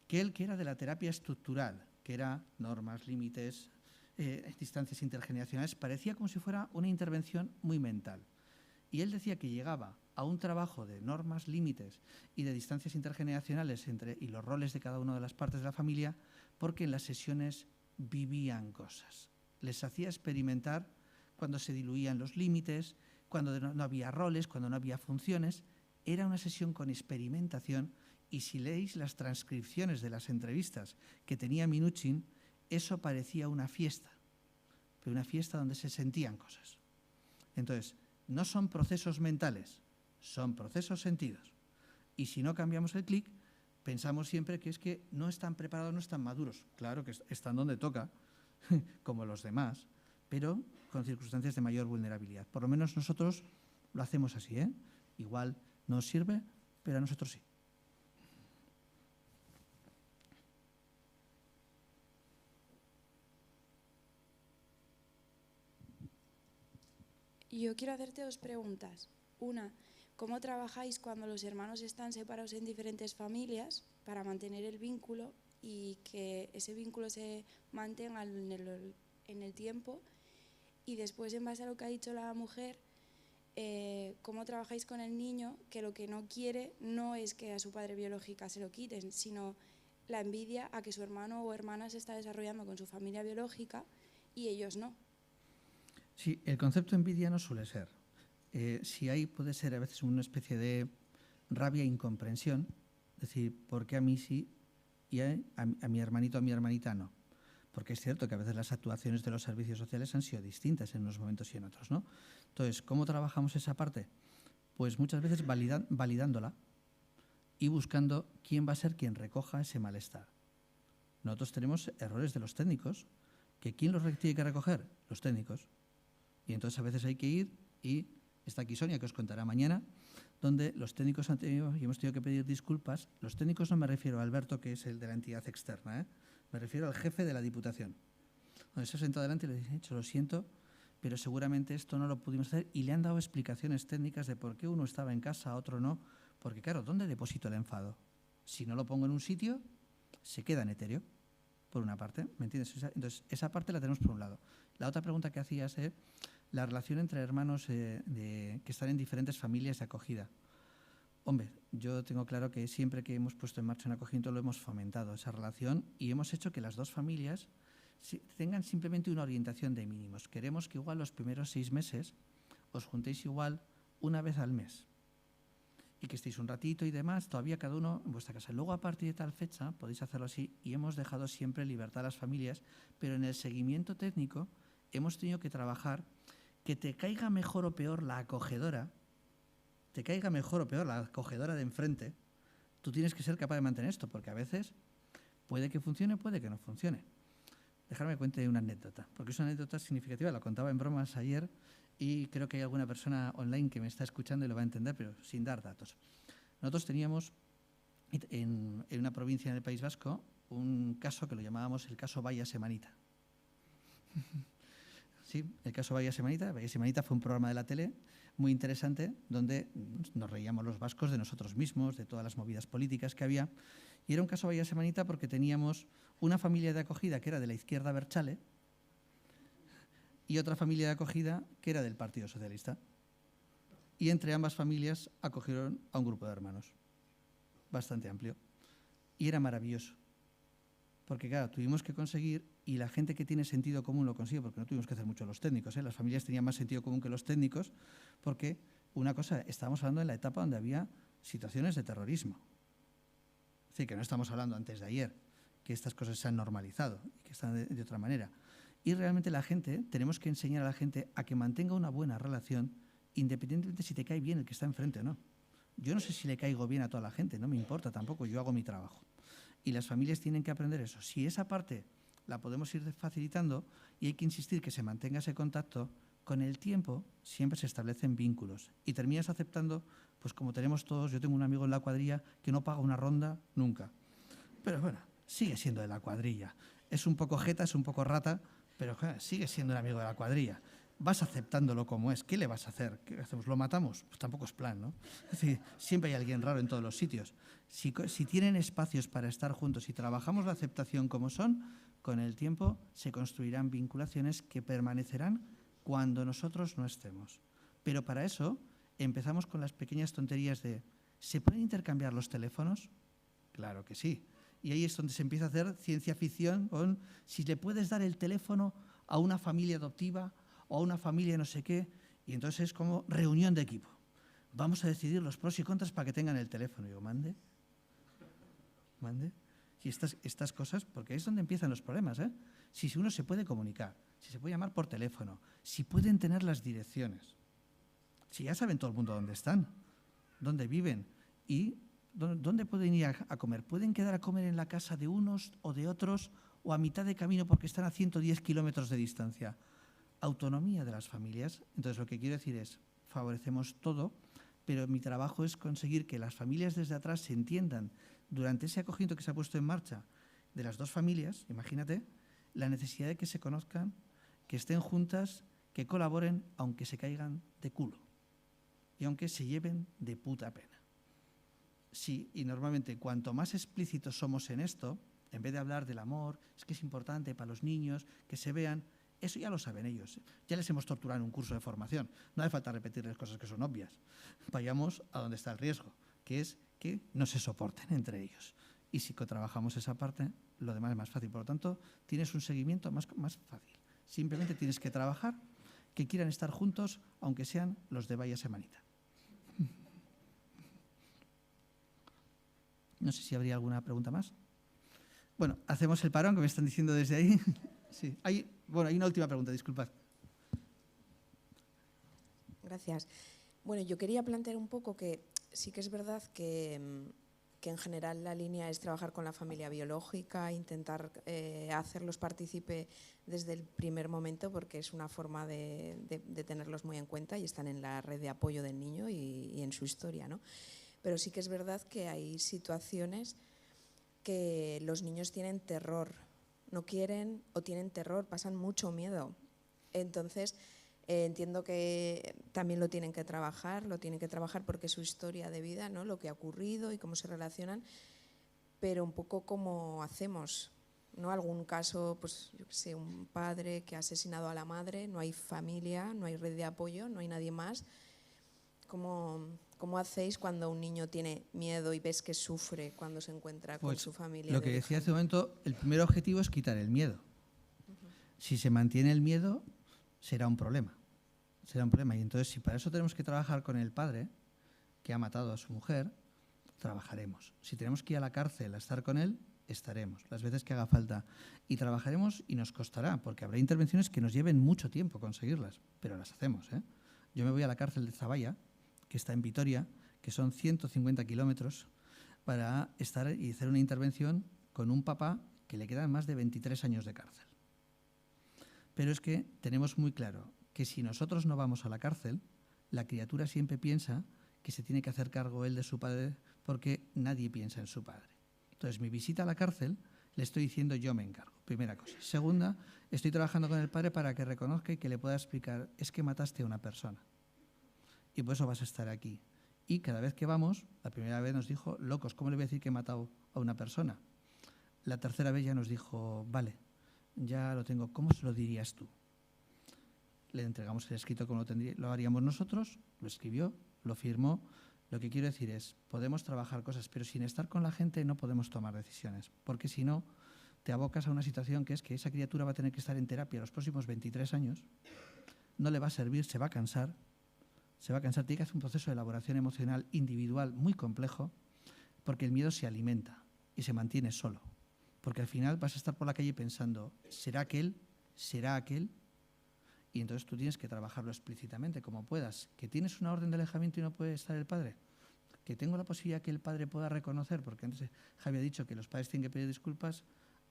que era de la terapia estructural, que era normas, límites, distancias intergeneracionales, parecía como si fuera una intervención muy mental. Y él decía que llegaba a un trabajo de normas, límites y de distancias intergeneracionales y los roles de cada una de las partes de la familia, porque en las sesiones vivían cosas. Les hacía experimentar cuando se diluían los límites, cuando no había roles, cuando no había funciones. Era una sesión con experimentación y si leéis las transcripciones de las entrevistas que tenía Minuchin, eso parecía una fiesta, pero una fiesta donde se sentían cosas. Entonces, no son procesos mentales, son procesos sentidos. Y si no cambiamos el clic, pensamos siempre que es que no están preparados, no están maduros. Claro que están donde toca, como los demás, pero con circunstancias de mayor vulnerabilidad. Por lo menos nosotros lo hacemos así, ¿eh? Igual no os sirve, pero a nosotros sí. Yo quiero hacerte dos preguntas. Una, ¿cómo trabajáis cuando los hermanos están separados en diferentes familias para mantener el vínculo y que ese vínculo se mantenga en el tiempo? Y después, en base a lo que ha dicho la mujer, ¿cómo trabajáis con el niño que lo que no quiere no es que a su padre biológica se lo quiten, sino la envidia a que su hermano o hermana se está desarrollando con su familia biológica y ellos no? Sí, el concepto de envidia no suele ser. Si hay, puede ser a veces una especie de rabia e incomprensión, es decir, ¿por qué a mí sí y a mi hermanito, a mi hermanita no? Porque es cierto que a veces las actuaciones de los servicios sociales han sido distintas en unos momentos y en otros, ¿no? Entonces, ¿cómo trabajamos esa parte? Pues muchas veces validándola y buscando quién va a ser quien recoja ese malestar. Nosotros tenemos errores de los técnicos, que ¿quién los tiene que recoger? Los técnicos. Y entonces a veces hay que ir y está aquí Sonia, que os contará mañana, donde los técnicos han tenido, y hemos tenido que pedir disculpas. Los técnicos no me refiero a Alberto, que es el de la entidad externa, ¿eh? Me refiero al jefe de la Diputación. Donde se ha sentado delante y le he dicho, lo siento, pero seguramente esto no lo pudimos hacer, y le han dado explicaciones técnicas de por qué uno estaba en casa, otro no, porque claro, ¿dónde deposito el enfado? Si no lo pongo en un sitio, se queda en etéreo, por una parte, ¿me entiendes? Entonces, esa parte la tenemos por un lado. La otra pregunta que hacías es la relación entre hermanos que están en diferentes familias de acogida. Hombre, yo tengo claro que siempre que hemos puesto en marcha un acogimiento lo hemos fomentado, esa relación, y hemos hecho que las dos familias tengan simplemente una orientación de mínimos. Queremos que igual los primeros 6 meses os juntéis igual una vez al mes y que estéis un ratito y demás, todavía cada uno en vuestra casa. Luego, a partir de tal fecha, podéis hacerlo así, y hemos dejado siempre libertad a las familias, pero en el seguimiento técnico hemos tenido que trabajar que te caiga mejor o peor la acogedora, de enfrente, tú tienes que ser capaz de mantener esto, porque a veces puede que funcione, puede que no funcione. Dejadme que cuente una anécdota, porque es una anécdota significativa, la contaba en bromas ayer y creo que hay alguna persona online que me está escuchando y lo va a entender, pero sin dar datos. Nosotros teníamos en una provincia en el País Vasco, un caso que lo llamábamos el caso Vaya Semanita. Sí, el caso Vaya Semanita. Vaya Semanita fue un programa de la tele muy interesante donde nos reíamos los vascos de nosotros mismos, de todas las movidas políticas que había. Y era un caso Vaya Semanita porque teníamos una familia de acogida que era de la izquierda abertzale y otra familia de acogida que era del Partido Socialista. Y entre ambas familias acogieron a un grupo de hermanos, bastante amplio. Y era maravilloso. Porque, claro, tuvimos que conseguir, y la gente que tiene sentido común lo consigue, porque no tuvimos que hacer mucho los técnicos, ¿eh? Las familias tenían más sentido común que los técnicos, porque una cosa, estábamos hablando de la etapa donde había situaciones de terrorismo. Es decir, que no estamos hablando antes de ayer, que estas cosas se han normalizado, y que están de otra manera. Y realmente la gente, tenemos que enseñar a la gente a que mantenga una buena relación, independientemente si te cae bien el que está enfrente o no. Yo no sé si le caigo bien a toda la gente, no me importa tampoco, yo hago mi trabajo. Y las familias tienen que aprender eso. Si esa parte la podemos ir facilitando y hay que insistir que se mantenga ese contacto, con el tiempo siempre se establecen vínculos y terminas aceptando, pues como tenemos todos, yo tengo un amigo en la cuadrilla que no paga una ronda nunca. Pero bueno, sigue siendo de la cuadrilla. Es un poco jeta, es un poco rata, pero sigue siendo un amigo de la cuadrilla. Vas aceptándolo como es. ¿Qué le vas a hacer? ¿Qué hacemos? ¿Lo matamos? Pues tampoco es plan, ¿no? Es decir, siempre hay alguien raro en todos los sitios. Si tienen espacios para estar juntos y trabajamos la aceptación como son, con el tiempo se construirán vinculaciones que permanecerán cuando nosotros no estemos. Pero para eso empezamos con las pequeñas tonterías de ¿se pueden intercambiar los teléfonos? Claro que sí. Y ahí es donde se empieza a hacer ciencia ficción con si le puedes dar el teléfono a una familia adoptiva o a una familia no sé qué, y entonces es como reunión de equipo. Vamos a decidir los pros y contras para que tengan el teléfono. Y yo, mande. Y estas cosas, porque es donde empiezan los problemas, ¿eh? Si uno se puede comunicar, si se puede llamar por teléfono, si pueden tener las direcciones, si ya saben todo el mundo dónde están, dónde viven y dónde pueden ir a comer. Pueden quedar a comer en la casa de unos o de otros o a mitad de camino porque están a 110 kilómetros de distancia. Autonomía de las familias. Entonces, lo que quiero decir es, favorecemos todo, pero mi trabajo es conseguir que las familias desde atrás se entiendan durante ese acogimiento que se ha puesto en marcha de las dos familias, imagínate, la necesidad de que se conozcan, que estén juntas, que colaboren, aunque se caigan de culo y aunque se lleven de puta pena. Sí, y normalmente cuanto más explícitos somos en esto, en vez de hablar del amor, es que es importante para los niños que se vean, eso ya lo saben ellos. Ya les hemos torturado en un curso de formación. No hace falta repetirles cosas que son obvias. Vayamos a donde está el riesgo, que es que no se soporten entre ellos. Y si trabajamos esa parte, lo demás es más fácil. Por lo tanto, tienes un seguimiento más fácil. Simplemente tienes que trabajar que quieran estar juntos, aunque sean los de Vaya Semanita. No sé si habría alguna pregunta más. Bueno, hacemos el parón, que me están diciendo desde ahí. Sí, hay una última pregunta, disculpad. Gracias. Bueno, yo quería plantear un poco que sí que es verdad que en general la línea es trabajar con la familia biológica, intentar hacerlos partícipe desde el primer momento, porque es una forma de tenerlos muy en cuenta y están en la red de apoyo del niño y en su historia, ¿no? Pero sí que es verdad que hay situaciones que los niños tienen terror, no quieren o tienen terror, pasan mucho miedo. Entonces, entiendo que también lo tienen que trabajar porque es su historia de vida, ¿no? Lo que ha ocurrido y cómo se relacionan, pero un poco como hacemos, ¿no? Algún caso, pues yo qué sé, un padre que ha asesinado a la madre, no hay familia, no hay red de apoyo, no hay nadie más. ¿Cómo hacéis cuando un niño tiene miedo y ves que sufre cuando se encuentra con su familia? Lo que decía hace un momento, el primer objetivo es quitar el miedo. Si se mantiene el miedo, será un problema. Y entonces, si para eso tenemos que trabajar con el padre que ha matado a su mujer, trabajaremos. Si tenemos que ir a la cárcel a estar con él, estaremos las veces que haga falta. Y trabajaremos y nos costará, porque habrá intervenciones que nos lleven mucho tiempo conseguirlas, pero las hacemos, ¿eh? Yo me voy a la cárcel de Zaballa, que está en Vitoria, que son 150 kilómetros, para estar y hacer una intervención con un papá que le quedan más de 23 años de cárcel. Pero es que tenemos muy claro que si nosotros no vamos a la cárcel, la criatura siempre piensa que se tiene que hacer cargo él de su padre porque nadie piensa en su padre. Entonces, mi visita a la cárcel le estoy diciendo yo me encargo, primera cosa. Segunda, estoy trabajando con el padre para que reconozca y que le pueda explicar, es que mataste a una persona y por eso vas a estar aquí. Y cada vez que vamos, la primera vez nos dijo, locos, ¿cómo le voy a decir que he matado a una persona? La tercera vez ya nos dijo, vale, ya lo tengo, ¿cómo se lo dirías tú? Le entregamos el escrito como lo haríamos nosotros, lo escribió, lo firmó. Lo que quiero decir es, podemos trabajar cosas, pero sin estar con la gente no podemos tomar decisiones, porque si no, te abocas a una situación que es que esa criatura va a tener que estar en terapia los próximos 23 años, no le va a servir, se va a cansar, tiene que hacer un proceso de elaboración emocional individual muy complejo, porque el miedo se alimenta y se mantiene solo, porque al final vas a estar por la calle pensando, ¿será aquel? ¿Será aquel? Y entonces tú tienes que trabajarlo explícitamente, como puedas. ¿Que tienes una orden de alejamiento y no puede estar el padre? ¿Que tengo la posibilidad que el padre pueda reconocer? Porque antes Javi ha dicho que los padres tienen que pedir disculpas.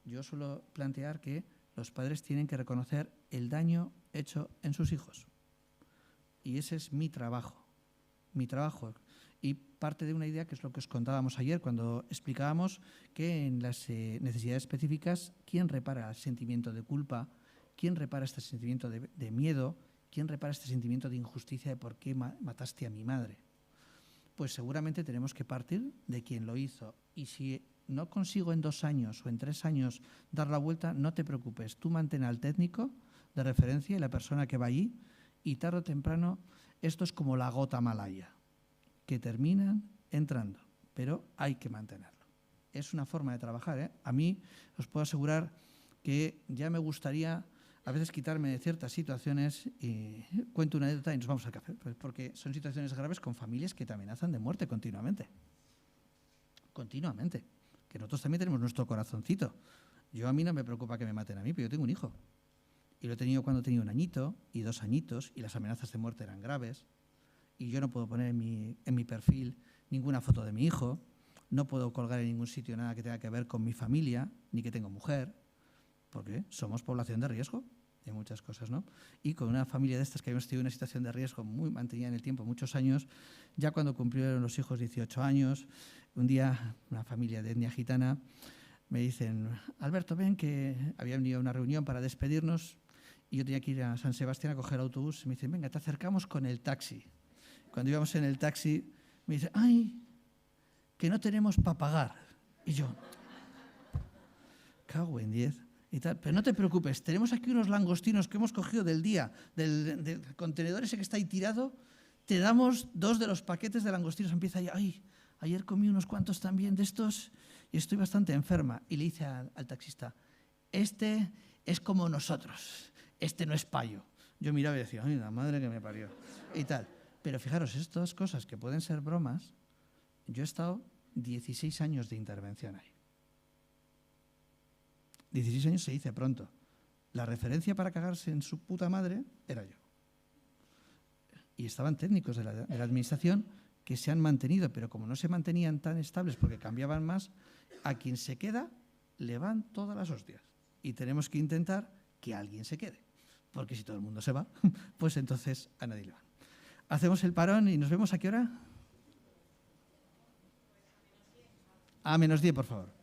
Yo suelo plantear que los padres tienen que reconocer el daño hecho en sus hijos. Y ese es mi trabajo. Mi trabajo. Y parte de una idea que es lo que os contábamos ayer cuando explicábamos que en las necesidades específicas, ¿quién repara el sentimiento de culpa? ¿Quién repara este sentimiento de miedo? ¿Quién repara este sentimiento de injusticia de por qué mataste a mi madre? Pues seguramente tenemos que partir de quien lo hizo. Y si no consigo en 2 años o en 3 años dar la vuelta, no te preocupes. Tú mantén al técnico de referencia y la persona que va allí y tarde o temprano esto es como la gota malaya, que terminan entrando, pero hay que mantenerlo. Es una forma de trabajar, ¿eh? A mí os puedo asegurar que ya me gustaría a veces quitarme de ciertas situaciones y cuento una anécdota y nos vamos al café, porque son situaciones graves con familias que te amenazan de muerte continuamente. Continuamente. Que nosotros también tenemos nuestro corazoncito. A mí no me preocupa que me maten a mí, pero yo tengo un hijo. Y lo he tenido cuando tenía 1 añito y 2 añitos y las amenazas de muerte eran graves. Y yo no puedo poner en mi perfil ninguna foto de mi hijo, no puedo colgar en ningún sitio nada que tenga que ver con mi familia, ni que tengo mujer, porque somos población de riesgo de muchas cosas, ¿no? Y con una familia de estas que habíamos tenido una situación de riesgo muy mantenida en el tiempo, muchos años, ya cuando cumplieron los hijos 18 años, un día una familia de etnia gitana me dicen, Alberto, ven que habían venido a una reunión para despedirnos y yo tenía que ir a San Sebastián a coger el autobús y me dicen, venga, te acercamos con el taxi. Cuando íbamos en el taxi me dicen, ay, que no tenemos para pagar. Y yo, cago en 10. Y tal. Pero no te preocupes, tenemos aquí unos langostinos que hemos cogido del día, del contenedor ese que está ahí tirado, te damos 2 de los paquetes de langostinos. Empieza ahí, ay, ayer comí unos cuantos también de estos y estoy bastante enferma. Y le dice al taxista, este es como nosotros, este no es payo. Yo miraba y decía, ay, la madre que me parió. Y tal. Pero fijaros, estas cosas que pueden ser bromas, yo he estado 16 años de intervención ahí. 16 años se dice pronto. La referencia para cagarse en su puta madre era yo. Y estaban técnicos de la administración que se han mantenido, pero como no se mantenían tan estables porque cambiaban más, a quien se queda le van todas las hostias. Y tenemos que intentar que alguien se quede. Porque si todo el mundo se va, pues entonces a nadie le van. Hacemos el parón y nos vemos ¿a qué hora? A -10, por favor.